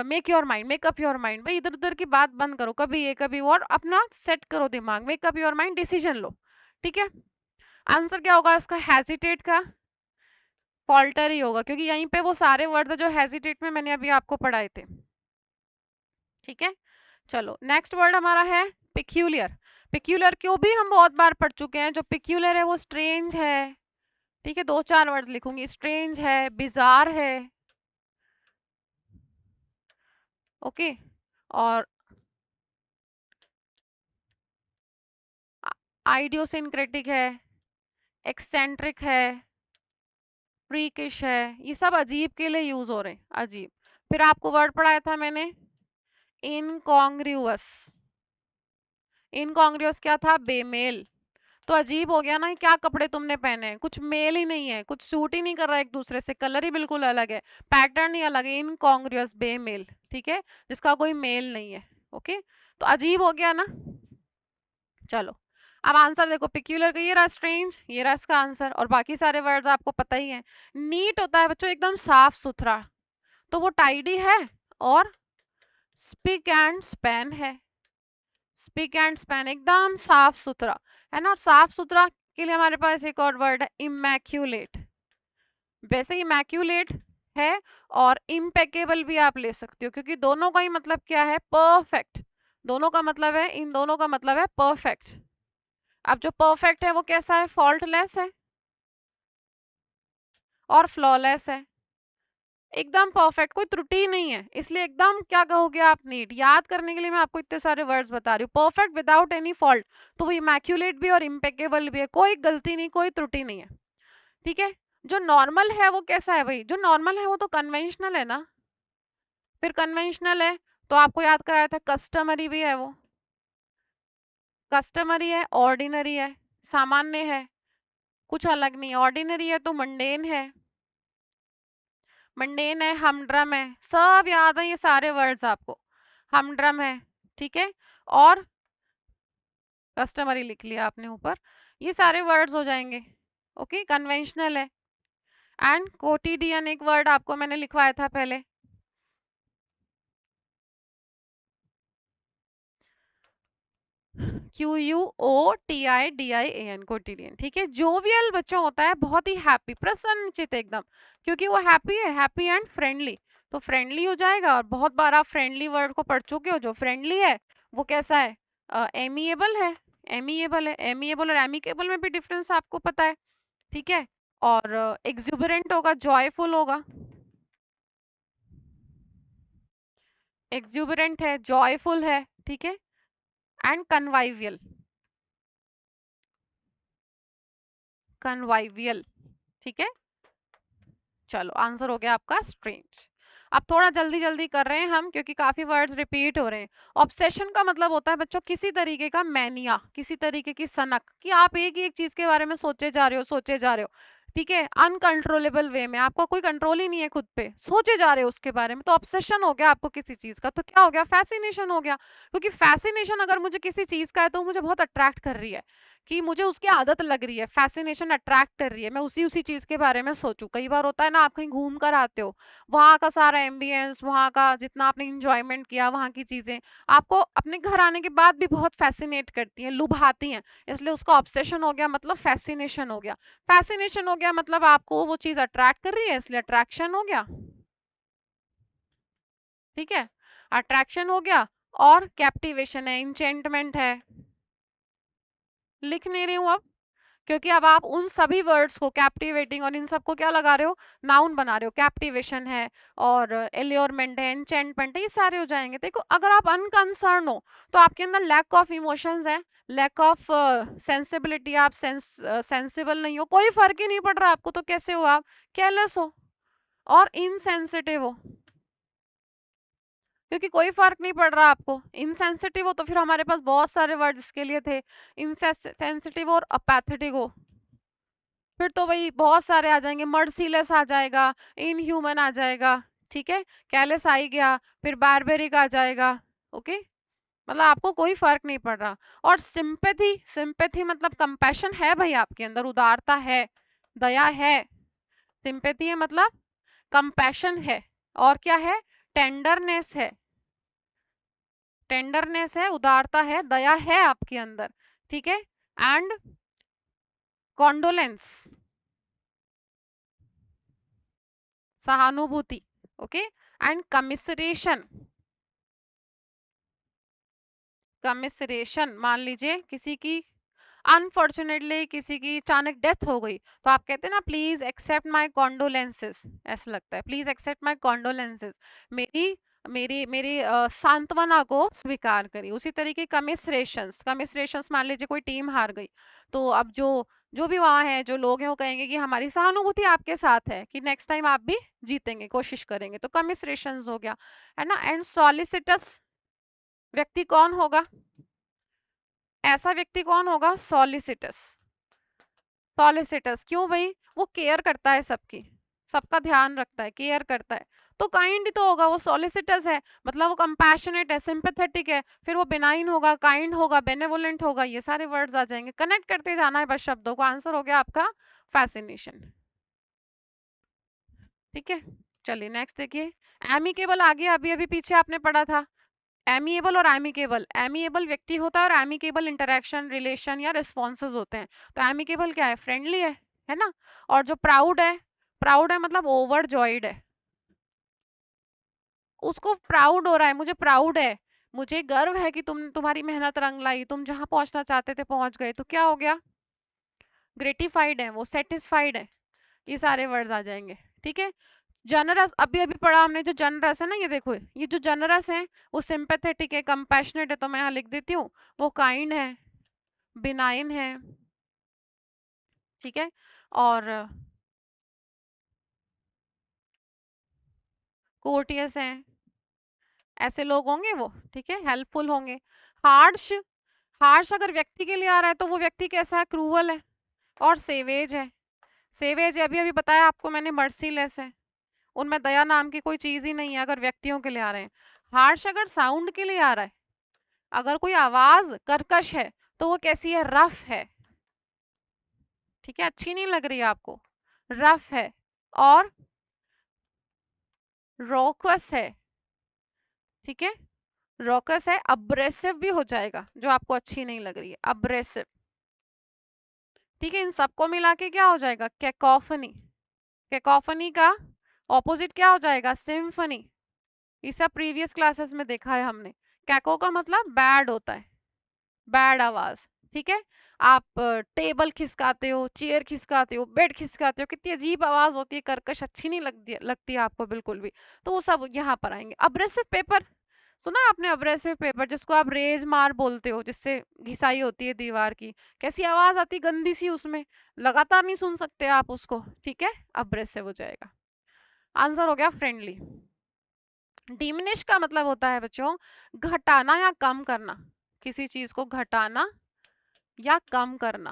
Speaker 1: make your mind, make up your mind, भाई इधर उधर की बात बंद करो, कभी ये कभी वो, और अपना सेट करो दिमाग, make up your mind, decision लो। ठीक है। आंसर क्या होगा इसका? हेजिटेट का फॉल्टर ही होगा, क्योंकि यहीं पे वो सारे वर्ड जो हेजिटेट में मैंने अभी आपको पढ़ाए थे। ठीक है। चलो नेक्स्ट वर्ड हमारा है पिक्यूलियर। पिक्यूलियर क्यों भी हम बहुत बार पढ़ चुके हैं। जो पिक्यूलियर है वो स्ट्रेंज है। ठीक है, दो चार वर्ड्स लिखूंगी, स्ट्रेंज है, बिजार है, ओके, और आइडियोसिंक्रेटिक है, एक्सेंट्रिक है, फ्रीकिश है। ये सब अजीब के लिए यूज हो रहे हैं, अजीब। फिर आपको वर्ड पढ़ाया था मैंने इनकॉन्ग्रुअस। इनकॉन्ग्रुअस क्या था? बेमेल। तो अजीब हो गया ना, क्या कपड़े तुमने पहने हैं, कुछ मेल ही नहीं है, कुछ सूट ही नहीं कर रहा है एक दूसरे से, कलर ही बिल्कुल अलग है, पैटर्न ही अलग है, इनकॉन्ग्रुअस, बेमेल। ठीक है, जिसका कोई मेल नहीं है। ओके, तो अजीब हो गया ना। चलो अब आंसर देखो, पिक्यूलर का ये रहा, स्ट्रेंज ये रहा इसका आंसर, और बाकी सारे वर्ड्स आपको पता ही है। नीट होता है बच्चों एकदम साफ सुथरा, तो वो टाइडी है, और स्पिक एंड स्पैन है। स्पिक एंड स्पैन एकदम साफ सुथरा है ना। और साफ सुथरा के लिए हमारे पास एक और वर्ड है इमैक्यूलेट। वैसे इमैक्यूलेट है और इम्पेकेबल भी आप ले सकते हो, क्योंकि दोनों का ही मतलब क्या है? परफेक्ट। दोनों का मतलब है, इन दोनों का मतलब है परफेक्ट। अब जो परफेक्ट है वो कैसा है? फॉल्टलेस है और फ्लॉलेस है, एकदम परफेक्ट, कोई त्रुटि नहीं है, इसलिए एकदम क्या कहोगे आप? नीट। याद करने के लिए मैं आपको इतने सारे वर्ड्स बता रही हूँ, परफेक्ट विदाउट एनी फॉल्ट, तो वो इमैक्यूलेट भी और इम्पेकेबल भी है, कोई गलती नहीं, कोई त्रुटि नहीं है। ठीक है। जो नॉर्मल है वो कैसा है भाई? जो नॉर्मल है वो तो कन्वेंशनल है ना। फिर कन्वेंशनल है तो आपको याद कराया था कस्टमरी भी है, वो कस्टमरी है, ऑर्डिनरी है, सामान्य है, कुछ अलग नहीं। ऑर्डिनरी है तो मंडेन है, मंडेन है, हमड्रम है, सब याद है ये सारे वर्ड्स आपको, हमड्रम है। ठीक है, और कस्टमरी लिख लिया आपने ऊपर, ये सारे वर्ड्स हो जाएंगे। ओके, कन्वेंशनल है। एंड कोटिडियन एक वर्ड आपको मैंने लिखवाया था पहले, QUOTIDIAN, कोटिडियन। ठीक है, जोवियल बच्चों होता है बहुत ही हैप्पी, प्रसन्नचित एकदम, क्योंकि वो हैप्पी है, हैप्पी एंड फ्रेंडली, तो फ्रेंडली हो जाएगा। और बहुत बार आप फ्रेंडली वर्ड को पढ़ चुके हो, जो फ्रेंडली है वो कैसा है, एमिएबल है, एमिएबल है। एमिएबल और एमिकेबल में भी डिफरेंस आपको पता है, ठीक है। और एक्सुबरेंट होगा, जॉयफुल होगा, एक्सुबरेंट है, जॉयफुल है, ठीक है। एंड कन्वाइवियल, कन्वाइवियल, ठीक है। चलो आंसर हो गया आपका स्ट्रेंज। अब थोड़ा जल्दी जल्दी कर रहे हैं हम क्योंकि काफी वर्ड्स रिपीट हो रहे हैं। ऑब्सेशन का मतलब होता है बच्चों किसी तरीके का मैनिया, किसी तरीके की सनक, कि आप एक ही एक चीज के बारे में सोचे जा रहे हो, सोचे जा रहे हो, ठीक है, अनकंट्रोलेबल वे में, आपका कोई कंट्रोल ही नहीं है खुद पे, सोचे जा रहे हो उसके बारे में, तो ऑब्सेशन हो गया आपको किसी चीज का। तो क्या हो गया, फैसिनेशन हो गया, क्योंकि फैसिनेशन अगर मुझे किसी चीज का है तो मुझे बहुत अट्रैक्ट कर रही है, कि मुझे उसकी आदत लग रही है, फैसिनेशन अट्रैक्ट कर रही है, मैं उसी उसी चीज के बारे में सोचूं। कई बार होता है ना, आप कहीं घूम कर आते हो, वहां का सारा एम्बियंस, वहां का जितना आपने इंजॉयमेंट किया, वहां की चीजें आपको अपने घर आने के बाद भी बहुत फैसिनेट करती हैं, लुभाती हैं, इसलिए उसका ऑब्सेशन हो गया, मतलब फैसिनेशन हो गया। फैसिनेशन हो गया मतलब आपको वो चीज अट्रैक्ट कर रही है, इसलिए अट्रैक्शन हो गया, ठीक है, अट्रैक्शन हो गया। और कैप्टिवेशन है, इंचेंटमेंट है, लिख नहीं रही हूं अब, क्योंकि अब आप उन सभी वर्ड्स को, कैप्टिवेटिंग और इन सबको क्या लगा रहे हो, नाउन बना रहे हो। कैप्टिवेशन है और एल्योरमेंट है, एन्चेंटमेंट है, ये सारे हो जाएंगे। देखो अगर आप अनकंसर्न हो तो आपके अंदर लैक ऑफ इमोशंस है, लैक ऑफ सेंसिबिलिटी, आप सेंसिबल नहीं हो, कोई फर्क ही नहीं पड़ रहा आपको, तो कैसे हो आप, केयरलेस हो और इनसेंसिटिव हो, क्योंकि कोई फर्क नहीं पड़ रहा आपको। इनसेंसिटिव हो तो फिर हमारे पास बहुत सारे वर्ड इसके लिए थे, इनसेंसिटिव और अपैथेटिक हो, फिर तो वही बहुत सारे आ जाएंगे, मर्सीलेस आ जाएगा, इनह्यूमन आ जाएगा, ठीक है, कैलेस आ ही गया, फिर बारबेरिक आ जाएगा, ओके। मतलब आपको कोई फर्क नहीं पड़ रहा। और सिंपैथी, सिंपैथी मतलब कंपैशन है भाई आपके अंदर, उदारता है, दया है। सिंपैथी है मतलब कंपैशन है, और क्या है, टेंडरनेस है, टेंडरनेस है, उदारता है, दया है आपके अंदर, ठीक है। एंड कॉन्डोलेंस, सहानुभूति, ओके। एंड कमिसरेशन, कमिसरेशन मान लीजिए किसी की अनफॉर्चुनेटली किसी की अचानक डेथ हो गई, तो आप कहते हैं ना प्लीज एक्सेप्ट माय कॉन्डोलेंसेस, ऐसा लगता है, प्लीज एक्सेप्ट माय कॉन्डोलेंसेस, मेरी मेरी मेरी सांत्वना को स्वीकार करिए। उसी तरीके कमिसरेशंस, कमिसरेशंस मान लीजिए कोई टीम हार गई, तो अब जो जो भी वहां है, जो लोग हैं, वो कहेंगे कि हमारी सहानुभूति आपके साथ है, कि नेक्स्ट टाइम आप भी जीतेंगे, कोशिश करेंगे, तो कमिसरेशंस हो गया, है ना। एंड सॉलिसिटस व्यक्ति कौन होगा, ऐसा व्यक्ति कौन होगा, सॉलिसिटस, सॉलिसिटस क्यों भाई, वो केयर करता है सबकी, सबका ध्यान रखता है, केयर करता है, तो काइंड ही तो होगा, वो सॉलिसिटस है मतलब वो कंपैशनेट है, सिंपैथेटिक है, फिर वो बिनाइन होगा, काइंड होगा, बेनेवोलेंट होगा, ये सारे वर्ड्स आ जाएंगे, कनेक्ट करते जाना है बस शब्दों को। आंसर हो गया आपका फैसिनेशन, ठीक है। चलिए नेक्स्ट देखिए, एमिकेबल आ गया, अभी अभी पीछे आपने पढ़ा था, एमिएबल और एमिकेबल, एमिएबल व्यक्ति होता है और एमिकेबल इंटरेक्शन, रिलेशन या रिस्पॉन्सेज होते हैं। तो एमिकेबल क्या है, फ्रेंडली है ना। और जो प्राउड है, प्राउड है मतलब ओवर जॉइड है, उसको प्राउड हो रहा है, मुझे प्राउड है, मुझे गर्व है कि तुम्हारी मेहनत रंग लाई, तुम जहां पहुंचना चाहते थे पहुंच गए, तो क्या हो गया, ग्रेटिफाइड है, वो सेटिस्फाइड है, ये सारे वर्ड्स आ जाएंगे, ठीक है। जनरस, अभी अभी पढ़ा हमने, जो जनरस है ना, ये देखो, ये जो जनरस है वो सिंपैथेटिक है, कंपैशनेट है, तो मैं यहाँ लिख देती हूँ, वो काइंड है, बिनाइन है, ठीक है। और कोर्टियस है, ऐसे लोग होंगे वो, ठीक है, हेल्पफुल होंगे। हार्श, हार्श अगर व्यक्ति के लिए आ रहा है तो वो व्यक्ति कैसा है, क्रूअल है। और सेवेज है, सेवेज अभी अभी बताया आपको मैंने, मर्सीलेस है, उनमें दया नाम की कोई चीज ही नहीं है अगर व्यक्तियों के लिए आ रहे हैं। हार्श अगर साउंड के लिए आ रहा है, अगर कोई आवाज कर्कश है, तो वो कैसी है, रफ है, ठीक है, अच्छी नहीं लग रही है आपको, रफ है। और रोकस है, ठीक है, रोकस है, अब्रेसिव भी हो जाएगा, जो आपको अच्छी नहीं लग रही है, अब्रेसिव, ठीक है। इन सबको मिला के क्या हो जाएगा, कैकोफनी, कैकोफनी का ऑपोजिट क्या हो जाएगा, सिम्फनी, ये सब प्रीवियस क्लासेस में देखा है हमने, कैको का मतलब बैड होता है, बैड आवाज। ठीक है, आप टेबल खिसकाते हो, चेयर खिसकाते हो, बेड खिसकाते हो, कितनी अजीब आवाज होती है, कर्कश, अच्छी नहीं लगती है आपको बिल्कुल भी, तो वो सब यहाँ पर आएंगे। अब्रेसिव पेपर, सुना आपने अब्रेसिव पेपर, जिसको आप रेज मार बोलते हो, जिससे घिसाई होती है दीवार की, कैसी आवाज आती गंदी सी उसमें, लगातार नहीं सुन सकते आप उसको। ठीक है, अब्रेसिव हो जाएगा। आंसर हो गया फ्रेंडली। डिमिनिश का मतलब होता है बच्चों घटाना या कम करना, किसी चीज को घटाना या कम करना।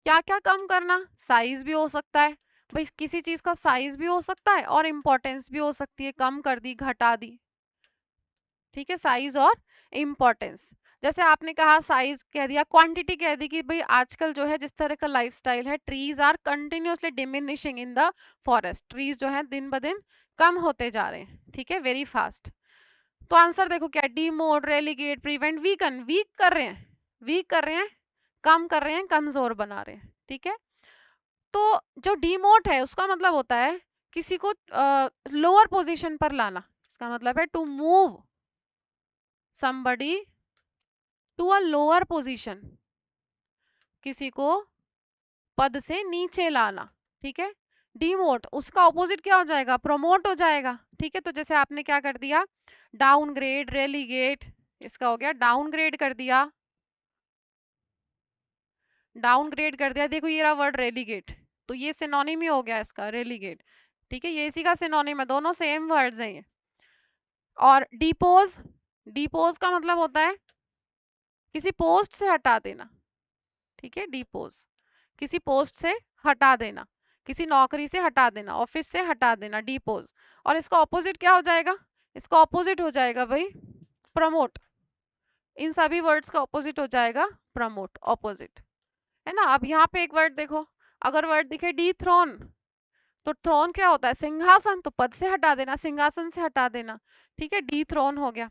Speaker 1: क्या क्या कम करना? साइज भी हो सकता है भाई, किसी चीज का साइज भी हो सकता है और इम्पोर्टेंस भी हो सकती है, कम कर दी, घटा दी। ठीक है, साइज और इम्पोर्टेंस। जैसे आपने कहा साइज कह दिया, क्वांटिटी कह दी कि भाई आजकल जो है जिस तरह का लाइफस्टाइल है, trees are continuously diminishing in the forest, trees जो है दिन ब दिन कम होते जा रहे हैं। ठीक है, वेरी फास्ट। तो आंसर देखो क्या, डीमोड, रेलीगेट, प्रिवेंट, वीकन, वीक कर रहे हैं, वीक कर रहे हैं, कम कर रहे हैं, कमजोर बना रहे हैं। ठीक है, तो जो डीमोट है उसका मतलब होता है किसी को लोअर पोजीशन पर लाना, इसका मतलब है to move somebody to a lower position, किसी को पद से नीचे लाना। ठीक है, डीमोट, उसका ऑपोजिट क्या हो जाएगा, प्रोमोट हो जाएगा। ठीक है, तो जैसे आपने क्या कर दिया, डाउनग्रेड, रेलीगेट, इसका हो गया डाउनग्रेड कर दिया, डाउनग्रेड कर दिया। देखो ये रहा वर्ड रेलीगेट, तो ये सिनोनिम ही हो गया इसका, रेलीगेट। ठीक है, ये इसी का सिनोनिम है, दोनों सेम वर्ड्स हैं ये। और डिपोज, डिपोज का मतलब होता है किसी पोस्ट से हटा देना। ठीक है, डिपोज, किसी पोस्ट से हटा देना, किसी नौकरी से हटा देना, ऑफिस से हटा देना, डिपोज। और इसका ऑपोजिट क्या हो जाएगा, इसका ऑपोजिट हो जाएगा भाई प्रमोट, इन सभी वर्ड्स का ऑपोजिट हो जाएगा प्रमोट, ऑपोजिट है ना। अब यहाँ पे एक वर्ड देखो, अगर वर्ड दिखे डी थ्रोन, तो थ्रोन क्या होता है, सिंहासन, तो पद से हटा देना, सिंहासन से हटा देना। ठीक है, डी थ्रोन हो गया।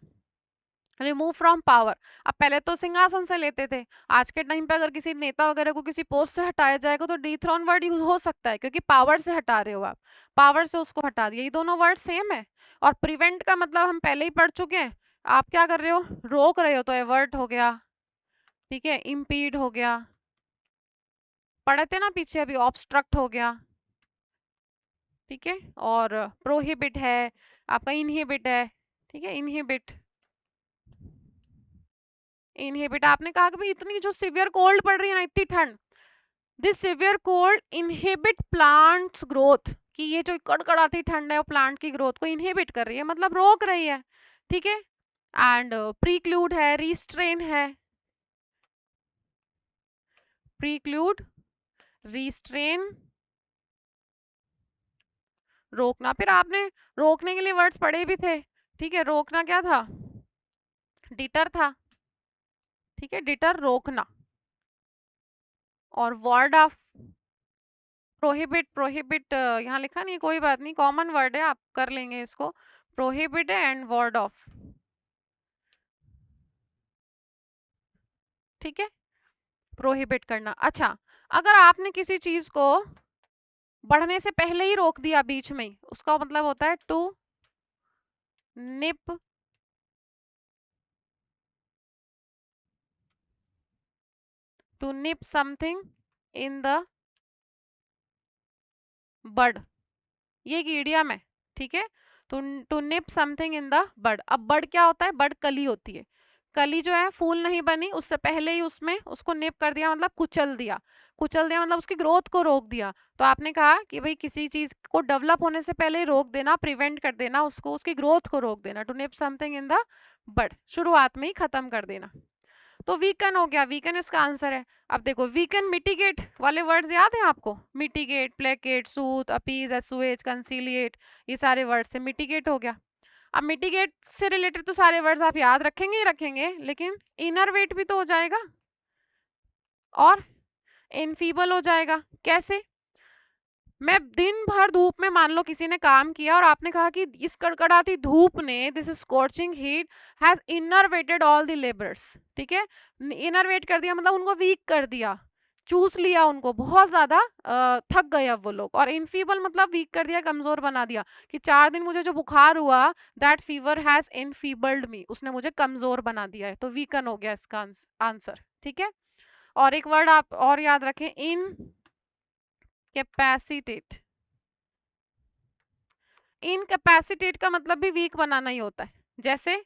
Speaker 1: रिमूव फ्रॉम पावर, अब पहले तो सिंहासन से लेते थे, आज के टाइम पे अगर किसी नेता वगैरह को किसी पोस्ट से हटाया जाएगा तो डिथ्रोन वर्ड यूज हो सकता है, क्योंकि पावर से हटा रहे हो आप, पावर से उसको हटा दिया, ये दोनों वर्ड सेम है। और प्रिवेंट का मतलब हम पहले ही पढ़ चुके हैं, आप क्या कर रहे हो, रोक रहे हो, तो एवर्ट हो गया। ठीक है, इम्पीड हो गया, पढ़े थे ना पीछे अभी, ऑब्स्ट्रक्ट हो गया। ठीक है, और प्रोहिबिट है आपका, इनहिबिट है। ठीक है, इनहिबिट, इनहिबिट। आपने कहा कि भाई इतनी जो सिवियर कोल्ड पड़ रही है ना, इतनी ठंड, this severe cold inhibit plants growth, कि ये जो कड़कड़ाती ठंड है वो प्लांट की ग्रोथ को इनहिबिट कर रही है, मतलब रोक रही है। ठीक है, एंड प्रीक्लूड है, रिस्ट्रेन है, प्रीक्लूड, रिस्ट्रेन, रोकना। फिर आपने रोकने के लिए वर्ड्स पढ़े भी थे। ठीक है, रोकना क्या था, डिटर था। ठीक है, डिटर रोकना। और वर्ड ऑफ प्रोहिबिट, प्रोहिबिट यहाँ लिखा नहीं, कोई बात नहीं, कॉमन वर्ड है, आप कर लेंगे इसको। प्रोहिबिट है एंड वर्ड ऑफ। ठीक है, प्रोहिबिट करना। अच्छा, अगर आपने किसी चीज को बढ़ने से पहले ही रोक दिया बीच में, उसका मतलब होता है to nip, to nip something in the bud, ये एक इडियम है। ठीक है, to nip something in the bud. अब बड क्या होता है, बड कली होती है, कली जो है फूल नहीं बनी उससे पहले ही उसमें उसको निप कर दिया, मतलब कुचल दिया, कुचल दिया मतलब उसकी ग्रोथ को रोक दिया। तो आपने कहा कि भाई किसी चीज को डेवलप होने से पहले ही रोक देना, प्रिवेंट कर देना उसको, उसकी ग्रोथ को रोक देना, to nip something in the bud, शुरुआत में ही खत्म कर देना। तो वीकन हो गया, वीकन इसका आंसर है। अब देखो वीकन, मिटिगेट वाले वर्ड्स याद हैं आपको, मिटिगेट, प्लेकेट, सूथ, अपीज, एसुएज, कंसीलिएट, ये सारे वर्ड से मिटिगेट हो गया। अब मिटिगेट से रिलेटेड तो सारे वर्ड्स आप याद रखेंगे ही रखेंगे, लेकिन इनरवेट भी तो हो जाएगा और इनफीबल हो जाएगा। कैसे, मैं दिन भर धूप में, मान लो किसी ने काम किया और आपने कहा कि इस कड़कड़ाती धूप ने, this scorching heat has enervated all the labours. ठीक है, इनरवेट कर दिया मतलब उनको वीक कर दिया। चूस लिया उनको बहुत ज्यादा, थक गए अब वो लोग। और इनफीबल मतलब वीक कर दिया, कमजोर बना दिया, कि 4 दिन मुझे जो बुखार हुआ, दैट फीवर हैज इनफीबल्ड मी, उसने मुझे कमजोर बना दिया है, तो वीकन हो गया इसका आंसर। ठीक है। और एक वर्ड आप और याद रखें, इन कैपेसिटेट। इनकैपेसिटेट का मतलब भी वीक बनाना ही होता है। जैसे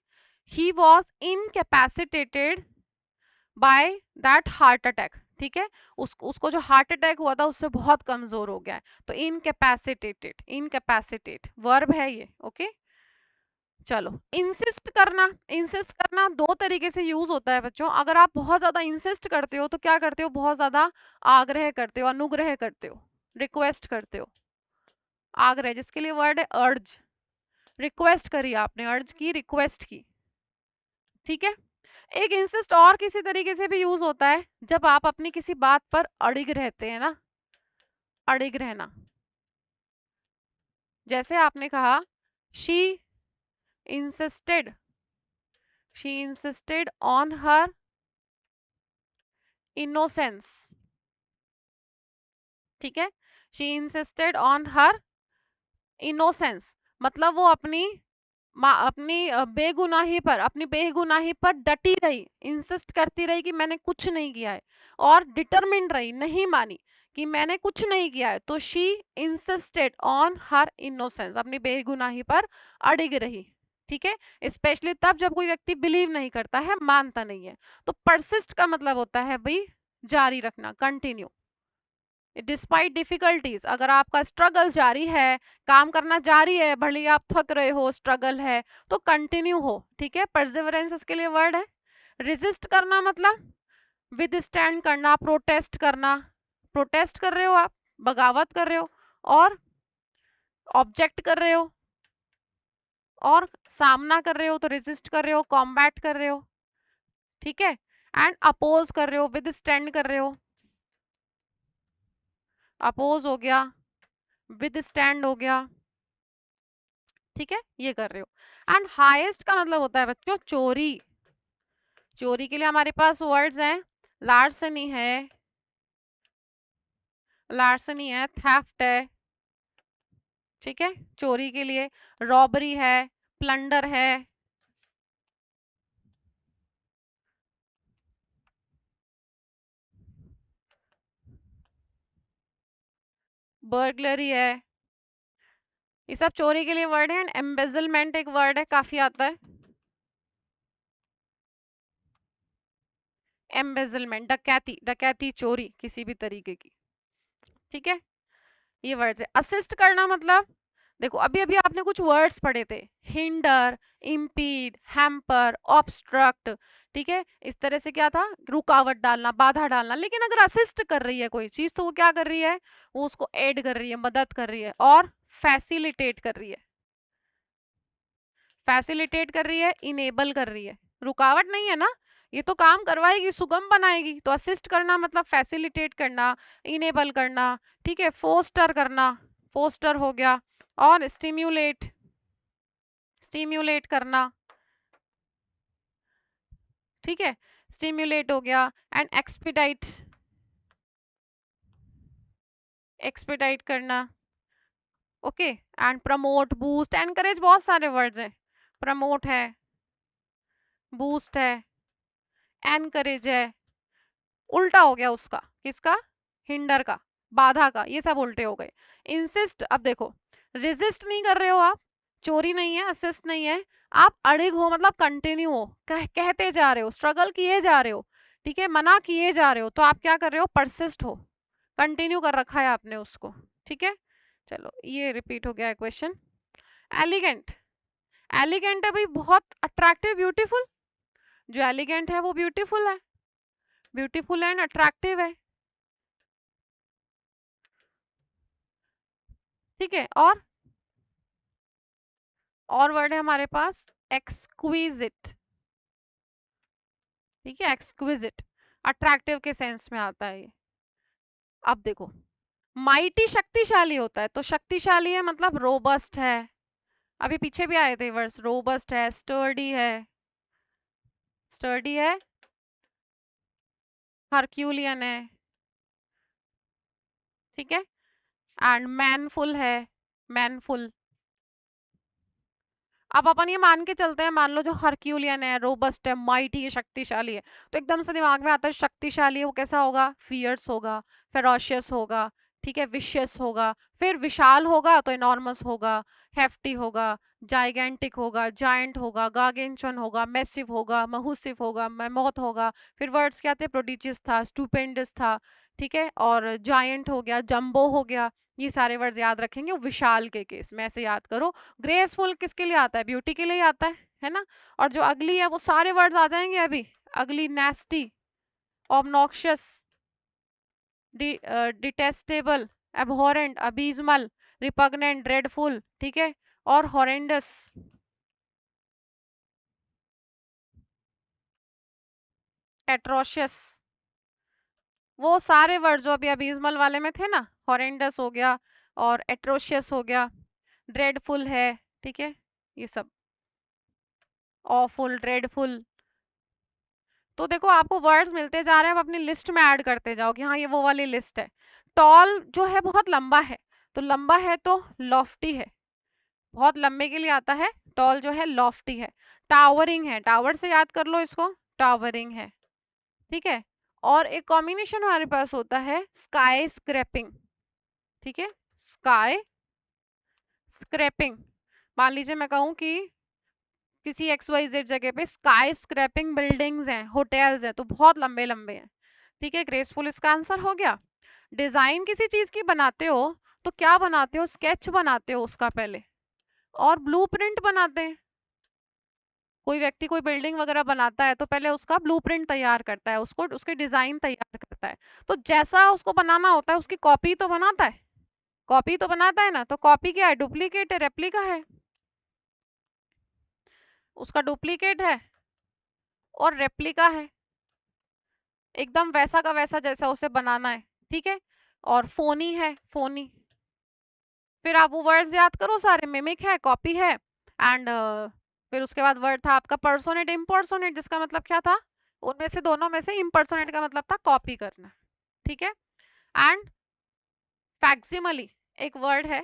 Speaker 1: he was incapacitated by that heart attack. ठीक है, उसको जो हार्ट अटैक हुआ था उससे बहुत कमजोर हो गया है, तो इनकैपेसिटेटेड, इनकैपेसिटेट वर्ब है ये। ओके, चलो। इंसिस्ट करना दो तरीके से यूज होता है बच्चों। अगर आप बहुत ज्यादा इंसिस्ट करते हो तो क्या करते हो, बहुत ज्यादा आग्रह करते हो, अनुग्रह करते हो, रिक्वेस्ट करते हो। आग्रह जिसके लिए वर्ड है अर्ज, रिक्वेस्ट करी आपने, अर्ज की, रिक्वेस्ट की। ठीक है। एक इंसिस्ट और किसी तरीके से भी यूज होता है, जब आप अपनी किसी बात पर अड़िग रहते हैं ना, अड़िग रहना। जैसे आपने कहा she insisted, she insisted on her innocence. ठीक है, she insisted on her innocence, मतलब वो अपनी बेगुनाही पर, अपनी बेगुनाही पर डटी रही, इंसिस्ट करती रही कि मैंने कुछ नहीं किया है, और डिटरमिन्ड रही, नहीं मानी कि मैंने कुछ नहीं किया है, तो she insisted on her innocence, अपनी बेगुनाही पर अड़िग रही। ठीक है, स्पेशली तब जब कोई व्यक्ति बिलीव नहीं करता है, मानता नहीं है। तो परसिस्ट का मतलब होता है भाई जारी रखना, कंटिन्यू डिस्पाइट डिफिकल्टीज। अगर आपका स्ट्रगल जारी है, काम करना जारी है, भले ही आप थक रहे हो, स्ट्रगल है, तो कंटिन्यू हो। ठीक है, परसिवरेंस इसके लिए वर्ड है। रेजिस्ट करना मतलब विद स्टैंड करना, प्रोटेस्ट करना, प्रोटेस्ट कर रहे हो आप, बगावत कर रहे हो, और ऑब्जेक्ट कर रहे हो, और सामना कर रहे हो तो रेजिस्ट कर रहे हो, कॉम्बैट कर रहे हो। ठीक है, एंड अपोज कर रहे हो, विद स्टैंड कर रहे हो, अपोज हो गया, विद स्टैंड हो गया। ठीक है, ये कर रहे हो। एंड हाईएस्ट का मतलब होता है बच्चों चोरी। चोरी के लिए हमारे पास वर्ड्स हैं, लार्सनी है, लार्सनी है, थेफ्ट है। ठीक है, चोरी के लिए रॉबरी है, प्लंडर है, बर्गलरी है, ये सब चोरी के लिए वर्ड है। एंड एम्बेजलमेंट एक वर्ड है, काफी आता है। एम्बेजलमेंट डकैती, डकैती, चोरी किसी भी तरीके की। ठीक है, ये वर्ड्स है। असिस्ट करना मतलब देखो, अभी अभी आपने कुछ वर्ड्स पढ़े थे, हिंडर, इम्पीड, हैम्पर, ऑब्स्ट्रक्ट। ठीक है, इस तरह से क्या था, रुकावट डालना, बाधा डालना। लेकिन अगर असिस्ट कर रही है कोई चीज, तो वो क्या कर रही है, वो उसको ऐड कर रही है, मदद कर रही है, और फैसिलिटेट कर रही है, फैसिलिटेट कर रही है, इनेबल कर रही है। रुकावट नहीं है ना, ये तो काम करवाएगी, सुगम बनाएगी। तो असिस्ट करना मतलब फैसिलिटेट करना, इनेबल करना। ठीक है, फोस्टर करना, फोस्टर हो गया, और स्टिम्युलेट, स्टिम्युलेट करना। ठीक है, स्टिम्युलेट हो गया। एंड एक्सपीडाइट, एक्सपीडाइट करना। Okay, and promote, boost, encourage, बहुत सारे वर्ड्स हैं। प्रमोट है, बूस्ट है, एनकरेज है, उल्टा हो गया उसका, किसका, हिंडर का, बाधा का, ये सब उल्टे हो गए। इंसिस्ट, अब देखो, रेजिस्ट नहीं कर रहे हो आप, चोरी नहीं है, असिस्ट नहीं है, आप अड़िग हो, मतलब कंटिन्यू हो, कहते जा रहे हो, स्ट्रगल किए जा रहे हो। ठीक है, मना किए जा रहे हो, तो आप क्या कर रहे हो, परसिस्ट हो, कंटिन्यू कर रखा है आपने उसको। ठीक है, चलो ये रिपीट हो गया है क्वेश्चन। एलिगेंट, एलिगेंट है भाई बहुत अट्रैक्टिव, ब्यूटीफुल। जो एलिगेंट है वो ब्यूटीफुल है, ब्यूटीफुल एंड अट्रैक्टिव है। ठीक है, और वर्ड है हमारे पास एक्सक्विजिट। ठीक है, एक्सक्विजिट अट्रैक्टिव के सेंस में आता है ये। अब देखो, माइटी शक्तिशाली होता है, तो शक्तिशाली है मतलब रोबस्ट है। अभी पीछे भी आए थे वर्ड्स, रोबस्ट है, स्टर्डी है, स्टर्डी है, हरक्यूलियन है, ठीक है। एंड मैनफुल है, मैनफुल। अब अपन ये मान के चलते हैं, मान लो जो हरक्यूलियन है, रोबस्ट है, माइटी है, शक्तिशाली है, तो एकदम से दिमाग में आता है शक्तिशाली है वो कैसा होगा, फियर्स होगा, फेरोशियस होगा, ठीक है, विशियस होगा। फिर विशाल होगा तो इनॉर्मस होगा, हेफ्टी होगा, जाइगेंटिक होगा, जायंट होगा, गार्गेंचन होगा, मैसिव होगा, महूसिव होगा, मैमोथ होगा। फिर वर्ड्स क्या थे, प्रोडिजियस था, स्टूपेंडस था, ठीक है, और जायंट हो गया, जंबो हो गया। ये सारे वर्ड्स याद रखेंगे विशाल के केस में, ऐसे याद करो। ग्रेसफुल किसके लिए आता है, ब्यूटी के लिए आता है ना। और जो अगली है वो सारे वर्ड्स आ जाएंगे अभी, अगली नेस्टी, obnoxious, detestable, abhorrent, अबीजमल, repugnant, dreadful, ठीक है, और हॉरेंडस, एट्रोशियस। वो सारे वर्ड जो अभी अबीजमल वाले में थे ना, हॉरेंडस हो गया और एट्रोशियस हो गया, ड्रेडफुल है, ठीक है, ये सब, ऑफुल, ड्रेडफुल। तो देखो आपको वर्ड्स मिलते जा रहे हैं, आप अपनी लिस्ट में ऐड करते जाओ कि हाँ ये वो वाली लिस्ट है। टॉल जो है बहुत लंबा है, तो लंबा है तो लॉफ्टी है, बहुत लंबे के लिए आता है, टॉल जो है लॉफ्टी है। टावरिंग है, टावर से याद कर लो इसको, टावरिंग है, ठीक है। और एक कॉम्बिनेशन हमारे पास होता है स्काई स्क्रैपिंग, ठीक है, स्काई स्क्रैपिंग। मान लीजिए मैं कहूँ कि किसी एक्स वाई जेड जगह पे स्काई स्क्रैपिंग बिल्डिंग्स हैं, होटल्स हैं, तो बहुत लंबे लंबे हैं, ठीक है। ग्रेसफुल इसका आंसर हो गया। डिजाइन किसी चीज की बनाते हो तो क्या बनाते हो, स्केच बनाते हो उसका पहले, और ब्लूप्रिंट बनाते हैं। कोई व्यक्ति कोई बिल्डिंग वगैरह बनाता है तो पहले उसका ब्लूप्रिंट तैयार करता है, उसको उसके डिजाइन तैयार करता है। तो जैसा उसको बनाना होता है उसकी कॉपी तो बनाता है, कॉपी तो बनाता है ना। तो कॉपी क्या है, डुप्लीकेट है, रेप्लिका है, उसका डुप्लीकेट है और रेप्लिका है, एकदम वैसा का वैसा जैसा उसे बनाना है, ठीक है। और फोनी है, फोनी। फिर आप वो वर्ड्स याद करो सारे, मिमिक है, कॉपी है, एंड फिर उसके बाद वर्ड था आपका पर्सोनेट, इम्पर्सोनेट, जिसका मतलब क्या था, उनमें से दोनों में से इम्पर्सोनेट का मतलब था कॉपी करना, ठीक है। एंड फैक्सिमली एक वर्ड है,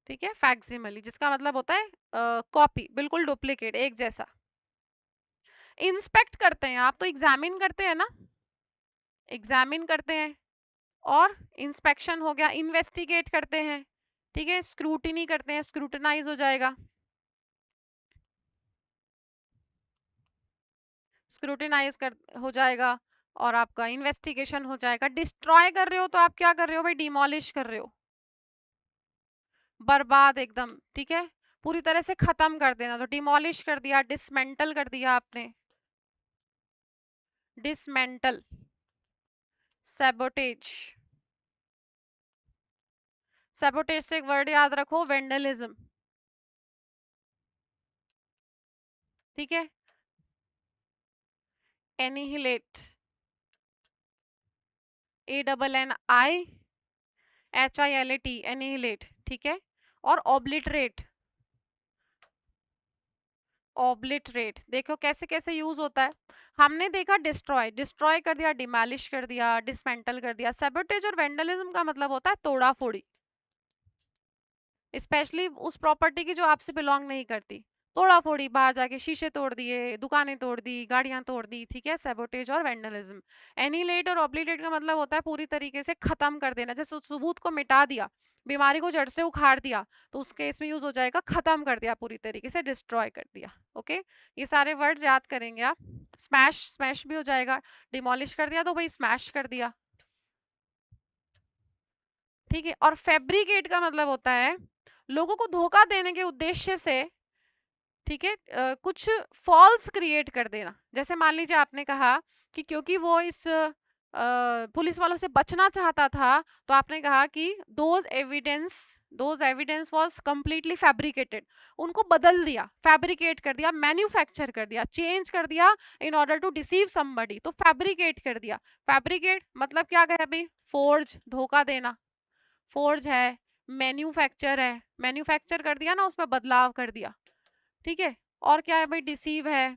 Speaker 1: ठीक है, फैक्सिमली जिसका मतलब होता है कॉपी, बिल्कुल डुप्लीकेट, एक जैसा। इंस्पेक्ट करते हैं आप तो एग्जामिन करते हैं ना, एग्जामिन करते हैं, और इंस्पेक्शन हो गया, इन्वेस्टिगेट करते हैं, ठीक है, स्क्रूटिनी करते हैं, स्क्रूटनाइज हो जाएगा, स्क्रूटिनाइज कर हो जाएगा, और आपका इन्वेस्टिगेशन हो जाएगा। डिस्ट्रॉय कर रहे हो तो आप क्या कर रहे हो भाई, डिमोलिश कर रहे हो, बर्बाद एकदम, ठीक है, पूरी तरह से खत्म कर देना, तो डिमोलिश कर दिया, डिसमेंटल कर दिया आपने, डिसमेंटल, सैबोटेज। सैबोटेज से एक वर्ड याद रखो, वेंडलिज्म, ठीक है, एनिहिलेट, ANNIHILAT, एनिहिलेट, ठीक है। और ऑब्लिटरेट, ऑब्लिटरेट देखो कैसे कैसे यूज होता है। हमने देखा डिस्ट्रॉय, डिस्ट्रॉय कर दिया, डिमैलिश कर दिया, डिसमेंटल कर दिया। सैबोटेज और वेंडलिज्म का मतलब होता है तोड़ा फोड़ी, स्पेशली उस प्रॉपर्टी की जो आपसे बिलोंग नहीं करती। तोड़ा फोड़ी, बाहर जाके शीशे तोड़ दिए, दुकानें तोड़ दी, गाड़ियां तोड़ दी, ठीक है, सैबोटेज और वेंडलिज्म। एनीलेट और ऑब्लिटेट का मतलब होता है पूरी तरीके से खत्म कर देना, जैसे सबूत को मिटा दिया, बीमारी को जड़ से उखाड़ दिया, तो उस केस में यूज हो जाएगा खत्म कर दिया, पूरी तरीके से डिस्ट्रॉय कर दिया। ओके, ये सारे वर्ड्स याद करेंगे आप। स्मैश, स्मैश भी हो जाएगा, डिमोलिश कर दिया तो भाई स्मैश कर दिया, ठीक है। और फैब्रिकेट का मतलब होता है लोगों को धोखा देने के उद्देश्य से, ठीक है, कुछ फॉल्स क्रिएट कर देना। जैसे मान लीजिए आपने कहा कि क्योंकि वो इस पुलिस वालों से बचना चाहता था, तो आपने कहा कि those evidence was completely fabricated. उनको बदल दिया, फैब्रिकेट कर दिया, मैन्युफैक्चर कर दिया, चेंज कर दिया in order to deceive somebody, तो फैब्रिकेट कर दिया। फैब्रिकेट मतलब क्या है अभी, फोर्ज, धोखा देना, फोर्ज है, मैन्युफैक्चर है, मैन्युफैक्चर कर दिया ना, उसमें बदलाव कर दिया, ठीक है। और क्या है भाई, डिसीव है,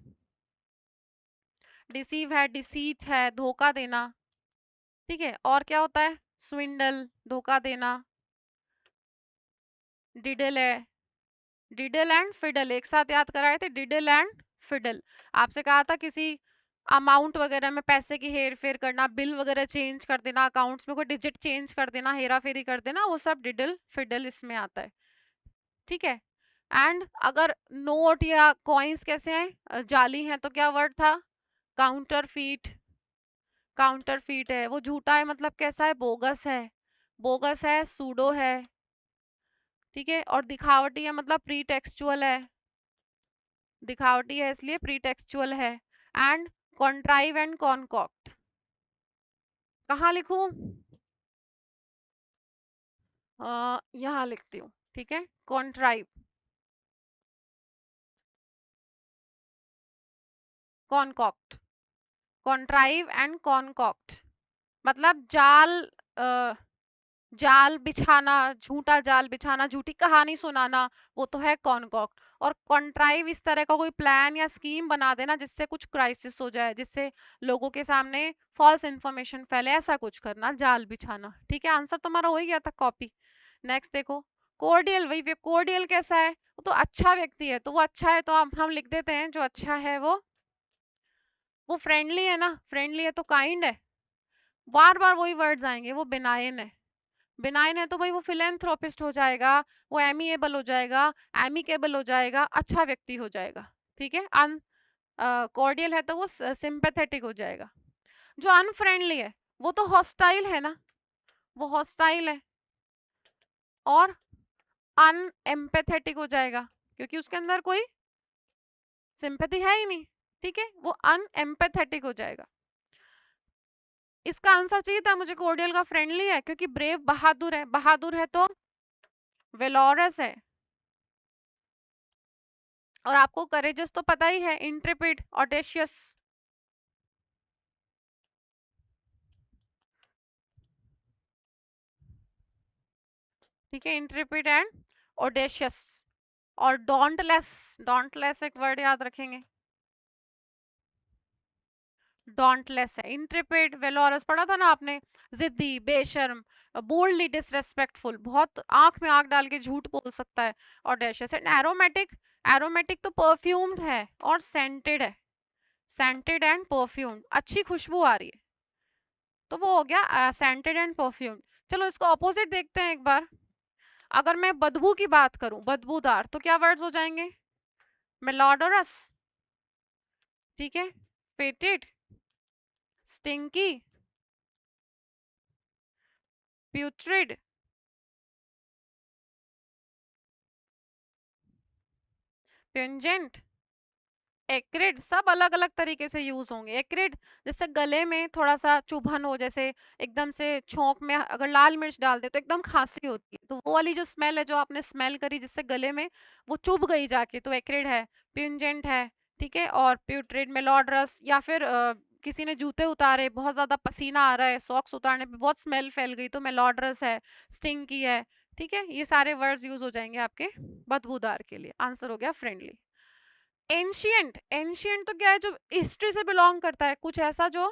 Speaker 1: डिसीव है, डिसीट है, धोखा देना, ठीक है। और क्या होता है? स्विंडल, धोखा देना। डिडल है, डिडल एंड फिडल एक साथ याद कराए थे, डिडल एंड फिडल। आपसे कहा था किसी अमाउंट वगैरह में पैसे की हेर फेर करना, बिल वगैरह चेंज कर देना, अकाउंट्स में कोई डिजिट चेंज कर देना, हेरा फेरी कर देना, वो सब डिडल फिडल इसमें आता है, ठीक है। एंड अगर नोट या कॉइन्स कैसे हैं, जाली हैं, तो क्या वर्ड था? काउंटरफीट। काउंटरफीट है, वो झूठा है, मतलब कैसा है? बोगस है। बोगस है, सूडो है, ठीक है। और दिखावटी है मतलब प्रीटेक्सचुअल है, दिखावटी है इसलिए प्रीटेक्सचुअल है। एंड कॉन्ट्राइव एंड कॉनकॉक्ट, कहाँ लिखूं? यहाँ लिखती हूँ, ठीक है। कॉन्ट्राइव, कॉनकॉक्ट, कॉन्ट्राइव एंड कॉनकॉक्ट मतलब जाल, अ, जाल बिछाना, झूठा जाल बिछाना, झूठी कहानी सुनाना, वो तो है कॉनकॉक्ट। और कॉन्ट्राइव इस तरह का कोई प्लान या स्कीम बना देना जिससे कुछ क्राइसिस हो जाए, जिससे लोगों के सामने फॉल्स इन्फॉर्मेशन फैले, ऐसा कुछ करना, जाल बिछाना, ठीक है। आंसर तुम्हारा हो ही गया था कॉपी। नेक्स्ट देखो, कोर्डियल, वही कोर्डियल कैसा है? वो तो अच्छा व्यक्ति है, तो वो अच्छा है तो हम लिख देते हैं जो अच्छा है वो फ्रेंडली है ना, फ्रेंडली है तो काइंड है, बार बार वही वर्ड्स आएंगे। वो बेनाइन है, बेनाइन है तो भाई वो फिलेंथ्रोपिस्ट हो जाएगा, वो एमिएबल हो जाएगा, एमिकेबल हो जाएगा, अच्छा व्यक्ति हो जाएगा, ठीक है। अन कॉर्डियल है तो वो सिंपैथेटिक हो जाएगा। जो अनफ्रेंडली है वो तो हॉस्टाइल है ना, वो हॉस्टाइल है और अनएम्पैथेटिक हो जाएगा, क्योंकि उसके अंदर कोई सिंपैथी है ही नहीं, ठीक है। वो अनएम्पैथेटिक हो जाएगा। इसका आंसर चाहिए था मुझे, कॉर्डियल का फ्रेंडली है, क्योंकि ब्रेव बहादुर है, बहादुर है तो वेलोरस है। और आपको करेजस तो पता ही है, इंट्रेपिड, ऑडेशियस, ठीक है। Intrepid and audacious. और डॉन्टलेस, डॉन्टलेस एक वर्ड याद रखेंगे, डॉन्टलेस है। इंट्रेपिड, वेलोरस पढ़ा था ना आपने, जिद्दी, बेशर्म, बोल्डली डिसरेस्पेक्टफुल, बहुत आंख में आंख डाल के झूठ बोल सकता है। ऑडेशियस एंड एरोमेटिक, एरोमेटिक तो परफ्यूम्ड है और सेंटेड है, सेंटेड एंड परफ्यूम्ड, अच्छी खुशबू आ रही है, तो वो हो गया सेंटेड एंड परफ्यूम्ड। चलो इसको ऑपोजिट देखते हैं एक बार। अगर मैं बदबू की बात करूं, बदबूदार, तो क्या वर्ड्स हो जाएंगे? मेलोडोरस, ठीक है, फेटेड, स्टिंकी, प्यूट्रिड, प्यूंजेंट, एक्रिड, सब अलग अलग तरीके से यूज होंगे। एक्रिड जैसे गले में थोड़ा सा चुभन हो, जैसे एकदम से छोंक में अगर लाल मिर्च डाल दे तो एकदम खांसी होती है, तो वो वाली जो स्मेल है, जो आपने स्मेल करी जिससे गले में वो चुभ गई जाके, तो एक्रिड है। प्यूंजेंट है, ठीक है। और प्यूट्रिड, मेलोडरस, या फिर किसी ने जूते उतारे, बहुत ज्यादा पसीना आ रहा है, सॉक्स उतारने पे बहुत स्मेल फैल गई, तो मेलोडरस है, स्टिंकी है, ठीक है। ये सारे वर्ड्स यूज हो जाएंगे आपके बदबूदार के लिए। आंसर हो गया फ्रेंडली। एंशियंट, एंशियंट तो क्या है? जो हिस्ट्री से बिलोंग करता है, कुछ ऐसा जो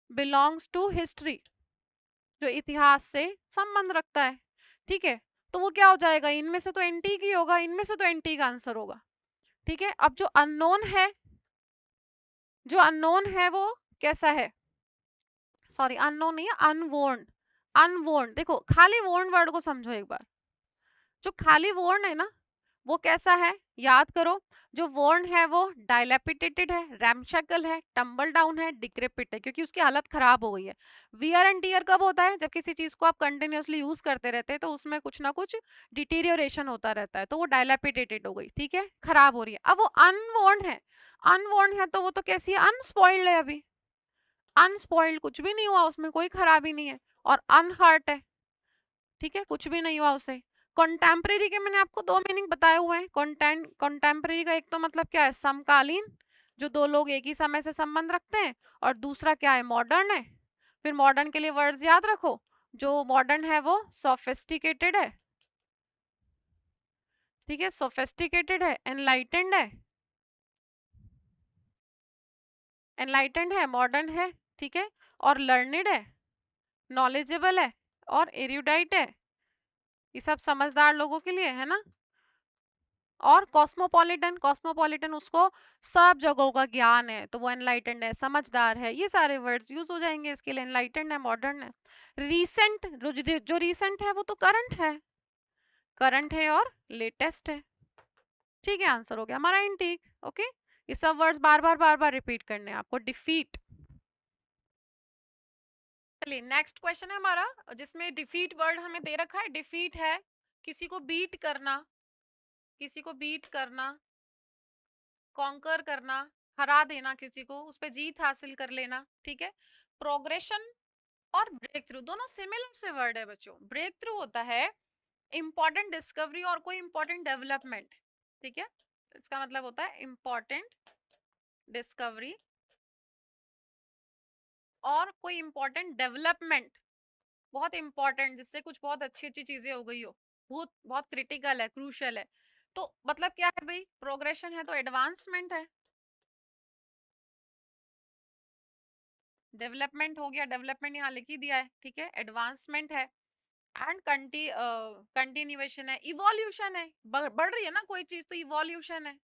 Speaker 1: बिलोंग्स टू हिस्ट्री, जो इतिहास से संबंध रखता है, ठीक है। तो वो क्या हो जाएगा? इनमें से तो एंटीक ही होगा, इनमें से तो एंटीक आंसर होगा, ठीक है। अब जो अननोन है, जो अननोन है वो कैसा है? सॉरी, अननोन नहीं है, अनवोर्न, अनवोर्न। देखो खाली वोर्न वर्ड को समझो एक बार, जो खाली वोर्न है ना, वो कैसा है? याद करो, जो वॉर्न है वो डायलैपिडेटेड है, रैमशैकल है, टम्बल डाउन है, डिक्रेपिट है, क्योंकि उसकी हालत खराब हो गई है। वियर एंड टियर कब होता है? जब किसी चीज को आप कंटिन्यूअसली यूज करते रहते हैं तो उसमें कुछ ना कुछ डिटीरियोरेशन होता रहता है, तो वो डायलैपिडेटेड हो गई, ठीक है, खराब हो रही है। अब वो अनवॉर्न है, अनवॉर्न है तो वो तो कैसी है? अनस्पॉइल्ड है, अभी अनस्पॉइल्ड, कुछ भी नहीं हुआ उसमें, कोई खराबी नहीं है। और अनहर्ट है, ठीक है, कुछ भी नहीं हुआ उसे। कॉन्टेम्परेरी के मैंने आपको दो मीनिंग बताए हुए हैं। कॉन्टेम्परेरी का एक तो मतलब क्या है? समकालीन, जो दो लोग एक ही समय से संबंध रखते हैं। और दूसरा क्या है? मॉडर्न है। फिर मॉडर्न के लिए वर्ड्स याद रखो, जो मॉडर्न है वो सोफिस्टिकेटेड है, ठीक है, सोफिस्टिकेटेड है, एनलाइटेंड है, एनलाइटेंड है, मॉडर्न है, ठीक है, और लर्निड है, नॉलेजेबल है और एरुडाइट है। ये सब समझदार लोगों के लिए है ना। और कॉस्मोपॉलिटन, कॉस्मोपॉलिटन उसको सब जगहों का ज्ञान है, तो वो एनलाइटेंड है, समझदार है। ये सारे वर्ड्स यूज हो जाएंगे इसके लिए। एनलाइटेंड है, मॉडर्न है। रीसेंट, जो रीसेंट है वो तो करंट है, करंट है और लेटेस्ट है। ठीक है, आंसर हो गया हमारा इनटेक। ओके, ये सब वर्ड्स बार बार रिपीट करने हैं आपको। डिफीट। चलिए नेक्स्ट क्वेश्चन है हमारा, जिसमें डिफीट वर्ड हमें दे रखा है। डिफीट है किसी को बीट करना, किसी को बीट करना, कॉन्कर करना, हरा देना किसी को, उस पर जीत हासिल कर लेना। ठीक है। प्रोग्रेशन और ब्रेक थ्रू दोनों सिमिलर से वर्ड है बच्चों। ब्रेक थ्रू होता है इंपॉर्टेंट डिस्कवरी और कोई इंपॉर्टेंट डेवलपमेंट। ठीक है, इसका मतलब होता है इंपॉर्टेंट डिस्कवरी और कोई इंपॉर्टेंट डेवलपमेंट, बहुत इंपॉर्टेंट, जिससे कुछ बहुत अच्छी अच्छी चीजें हो गई हो, बहुत बहुत क्रिटिकल है, क्रूशियल है। तो मतलब क्या है भाई, प्रोग्रेशन है तो एडवांसमेंट है, डेवलपमेंट हो गया, डेवलपमेंट यहाँ लिख ही दिया है। ठीक है, एडवांसमेंट है एंड कंटिन्यूएशन है, इवोल्यूशन है, बढ़ रही है ना कोई चीज तो इवोल्यूशन है,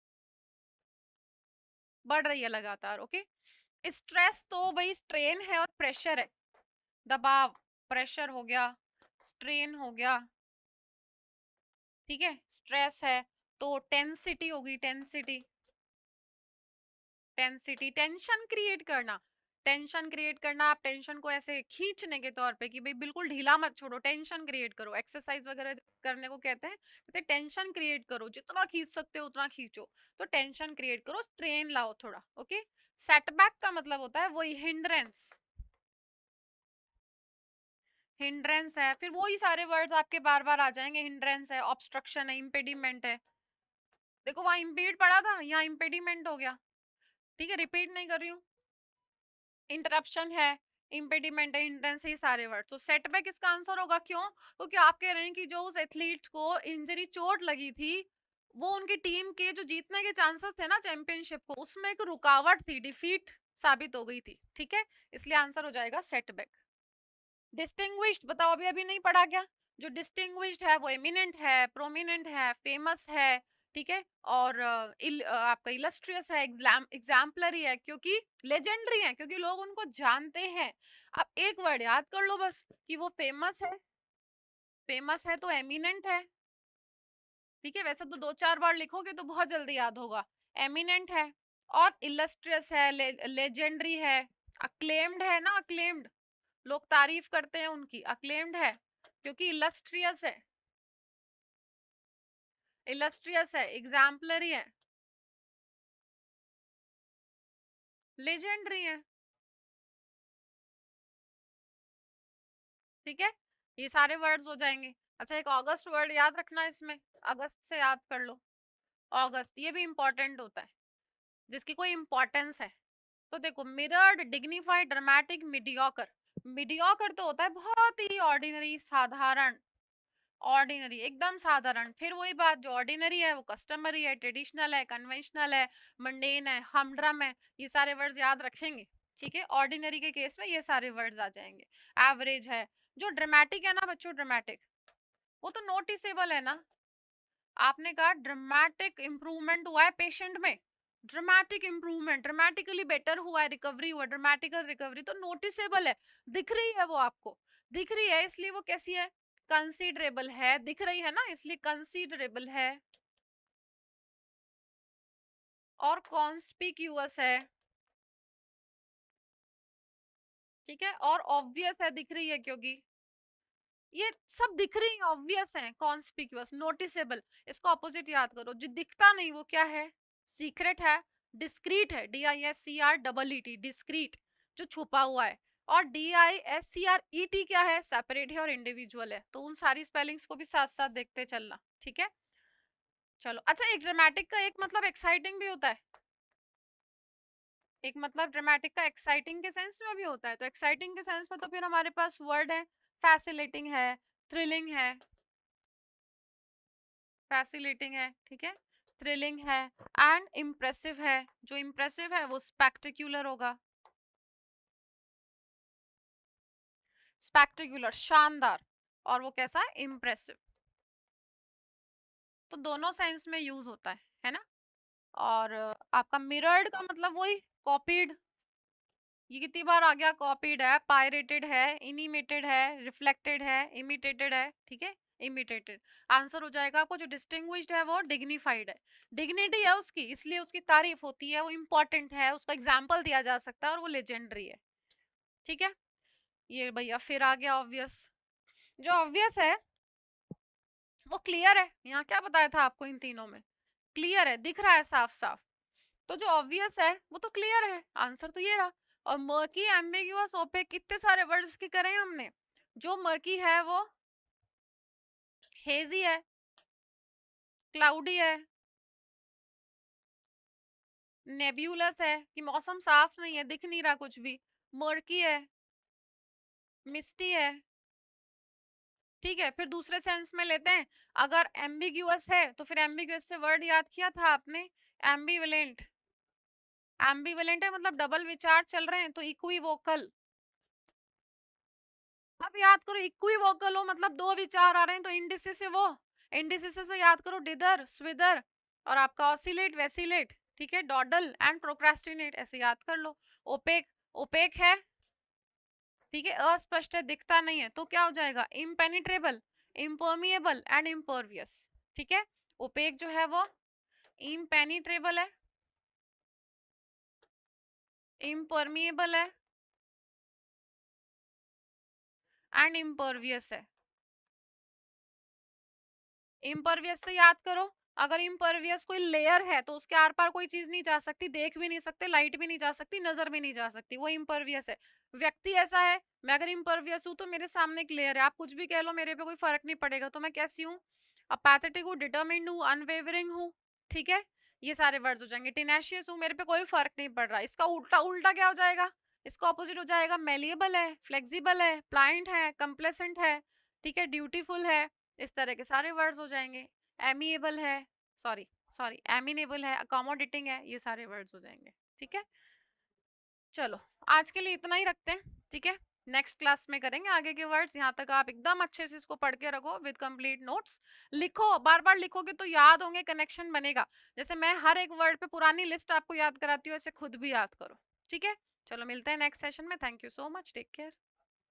Speaker 1: बढ़ रही है लगातार। ओके। स्ट्रेस तो भाई स्ट्रेन है और प्रेशर है, दबाव, प्रेशर हो गया, स्ट्रेन हो गया। ठीक है, स्ट्रेस है तो टेंसिटी होगी, टेंसिटी, टेंसिटी, टेंशन क्रिएट करना, टेंशन क्रिएट करना। आप टेंशन को ऐसे खींचने के तौर पे कि भाई बिल्कुल ढीला मत छोड़ो, टेंशन क्रिएट करो। एक्सरसाइज वगैरह करने को कहते हैं, कहते हैं टेंशन क्रिएट करो, जितना खींच सकते हो उतना खींचो, तो टेंशन क्रिएट करो, स्ट्रेन लाओ थोड़ा। ओके। सेटबैक का मतलब होता है वही हिंड्रेंस, हिंड्रेंस है, फिर वही सारे वर्ड्स आपके बार बार आ जाएंगे। हिंड्रेंस है, ऑब्स्ट्रक्शन है, इम्पेडिमेंट है। देखो वहां इम्पीड पड़ा था, यहाँ इम्पेडिमेंट हो गया। ठीक है, रिपीट नहीं कर रही हूँ। इंटरप्शन है, इम्पेडिमेंट है, हिंड्रेंस है, ये सारे वर्ड। तो सेटबैक इसका आंसर होगा। क्यों? क्योंकि आप कह रहे हैं कि जो उस एथलीट को इंजरी, चोट लगी थी, वो उनकी टीम के जो जीतने के चांसेस थे ना चैंपियनशिप को, उसमें एक रुकावट थी, डिफीट साबित हो गई थी। ठीक है, इसलिए आंसर हो जाएगा सेटबैक। डिस्टिंग्विश्ड बताओ, अभी अभी नहीं पढ़ा क्या? जो डिस्टिंग्विश्ड है वो एमिनेंट है, प्रोमिनेंट है, फेमस है। ठीक है, और आपका इलस्ट्रियस है, एग्जाम्पलरी है, क्योंकि लेजेंडरी है, क्योंकि लोग उनको जानते हैं। अब एक वर्ड याद कर लो बस, कि वो फेमस है, फेमस है तो एमिनेंट है। ठीक है, वैसे तो दो चार बार लिखोगे तो बहुत जल्दी याद होगा। एमिनेंट है और इलस्ट्रियस है, लेजेंडरी है, अक्लेम्ड है ना, अक्लेम्ड, लोग तारीफ करते हैं उनकी, अक्लेम्ड है क्योंकि इलस्ट्रियस है, इलस्ट्रियस है, एग्जाम्पलरी है, लेजेंडरी है। ठीक है, ये सारे वर्ड्स हो जाएंगे। अच्छा, एक ऑगस्ट वर्ड याद रखना इसमें, अगस्त से याद कर लो। ऑगस्ट, ये भी इंपॉर्टेंट होता है, जिसकी कोई इंपॉर्टेंस है। तो देखो, mirrored, dignified, dramatic, mediocre. Mediocre तो होता है बहुत ही ऑर्डिनरी, साधारण, ऑर्डिनरी, एकदम साधारण। फिर वही बात, जो ऑर्डिनरी है वो कस्टमरी है, ट्रेडिशनल है, कन्वेंशनल है, मंडेन है, हमड्रम है। ये सारे वर्ड्स याद रखेंगे। ठीक है, ऑर्डिनरी के केस में ये सारे वर्ड्स आ जाएंगे। एवरेज है। जो ड्रामेटिक है ना बच्चों, ड्रामेटिक, वो तो नोटिसेबल है ना। आपने कहा ड्रामेटिक इंप्रूवमेंट हुआ है पेशेंट में, ड्रामेटिक इंप्रूवमेंट, ड्रामेटिकली बेटर हुआ है, रिकवरी हुआ, ड्रामेटिकल रिकवरी, तो नोटिसेबल है, दिख रही है वो आपको, दिख रही है, इसलिए वो कैसी है, कंसीडरेबल है, दिख रही है ना, इसलिए कंसीडरेबल है। और कॉन्स्पिक्यूअस है। ठीक है, और ऑब्वियस है, दिख रही है, क्योंकि ये सब दिख रही है, ऑब्वियस है, कॉन्स्पिक्यूअस, नोटिसेबल। इसका ऑपोजिट याद करो, जो दिखता नहीं वो क्या है, सीक्रेट है, डिस्क्रीट है, DISCREET, डिस्क्रीट, जो छुपा हुआ है। और DISCRET क्या है, सेपरेट है और इंडिविजुअल है। तो उन सारी स्पेलिंग्स को भी साथ साथ देखते चलना। ठीक है, चलो। अच्छा, एक ड्रामेटिक का एक मतलब एक्साइटिंग भी होता है, एक मतलब ड्रामेटिक का एक्साइटिंग के सेंस में भी होता है। तो एक्साइटिंग के सेंस में तो फिर हमारे पास वर्ड है, फैसिलेटिंग है, थ्रिलिंग है, फैसिलेटिंग है। ठीक है, थ्रिलिंग है, एंड इम्प्रेसिव है। जो इम्प्रेसिव है वो स्पेक्टेक्युलर होगा। स्पेक्टेक्युलर शानदार, और वो कैसा है, इम्प्रेसिव। तो दोनों सेंस में यूज होता है ना। और आपका मिरर्ड का मतलब वही कॉपीड। ये कितनी बार आ गया, कॉपीड है, पायरेटेड है, इनिमेटेड है, रिफ्लेक्टेड है, इमिटेटेड है, ठीक है, इमिटेटेड। आंसर हो जाएगा आपको, जो डिस्टिंग्विश्ड है वो डिग्निफाइड है। डिग्निटी है उसकी, इसलिए उसकी तारीफ होती है, वो इंपॉर्टेंट है, उसका एग्जाम्पल दिया जा सकता है, और वो लेजेंडरी है। ठीक है, ये भैया फिर आ गया ऑब्वियस। जो ऑब्वियस है वो क्लियर है। यहाँ क्या बताया था आपको, इन तीनों में क्लियर है, दिख रहा है साफ साफ। तो जो ऑब्वियस है वो तो क्लियर है, आंसर तो ये रहा। और मर्की, एम्बिगुअस, ओपेक, कितने सारे वर्ड्स की करें हमने। जो मर्की है वो हेजी है, क्लाउडी है, नेब्यूलस है कि मौसम साफ नहीं है, दिख नहीं रहा कुछ भी, मर्की है, मिस्टी है। ठीक है, फिर दूसरे सेंस में लेते हैं। अगर एम्बिगुअस है तो फिर एम्बिगुअस से वर्ड याद किया था आपने, एम्बिवेलेंट। एम्बिवेलेंट है मतलब डबल विचार चल रहे हैं, तो इक्विवोकल। अब याद करो, इक्विवोकल हो मतलब दो विचार आ रहे हैं, तो इंडिसिसिव हो। इंडिसिसिव से याद करो डिदर, स्विदर, और आपका ऑसिलेट, वेसिलेट, ठीक है, डॉडल एंड प्रोक्रास्टिनेट, ऐसे याद कर लो। ओपेक, ओपेक है, ठीक है, अस्पष्ट है, दिखता नहीं है, तो क्या हो जाएगा, इम्पेनिट्रेबल, इम्पर्मिएबल एंड इम्पर्वियस। ठीक है, ओपेक जो है वो इम्पेनिट्रेबल है, इम्पर्मिएबल है एंड इम्पर्वियस है। इम्परवियस से याद करो, अगर इम्परवियस कोई लेयर है तो उसके आर पार कोई चीज नहीं जा सकती, देख भी नहीं सकते, लाइट भी नहीं जा सकती, नजर भी नहीं जा सकती, वो इम्परवियस है। व्यक्ति ऐसा है, मैं अगर इम्परवियस हूं तो मेरे सामने एक लेयर है, आप कुछ भी कह लो मेरे पे कोई फर्क नहीं पड़ेगा, तो मैं कैसी हूँ, अपैथेटिक हूँ, डिटरमिन्ड हूँ, अनवेवरिंग हूँ। ठीक है, ये सारे वर्ड्स हो जाएंगे। टिनेशियस हूँ, मेरे पे कोई फर्क नहीं पड़ रहा, इसका उल्टा उल्टा क्या हो जाएगा, इसका ऑपोजिट हो जाएगा, मेलिएबल है, फ्लेक्सिबल है, प्लाइंट है, कंप्लेसेंट है, ठीक है, ड्यूटीफुल है। इस तरह के सारे वर्ड्स हो जाएंगे। एमिएबल है, सॉरी सॉरी, एमिनेबल है, अकोमोडेटिंग है, ये सारे वर्ड्स हो जाएंगे। ठीक है, चलो आज के लिए इतना ही रखते हैं। ठीक है, नेक्स्ट क्लास में करेंगे आगे के वर्ड्स। यहाँ तक आप एकदम अच्छे से इसको पढ़ के रखो विद कंप्लीट नोट्स। लिखो, बार बार लिखोगे तो याद होंगे, कनेक्शन बनेगा। जैसे मैं हर एक वर्ड पे पुरानी लिस्ट आपको याद कराती हूँ, ऐसे खुद भी याद करो। ठीक है, चलो मिलते हैं नेक्स्ट सेशन में। Thank you so much, take care.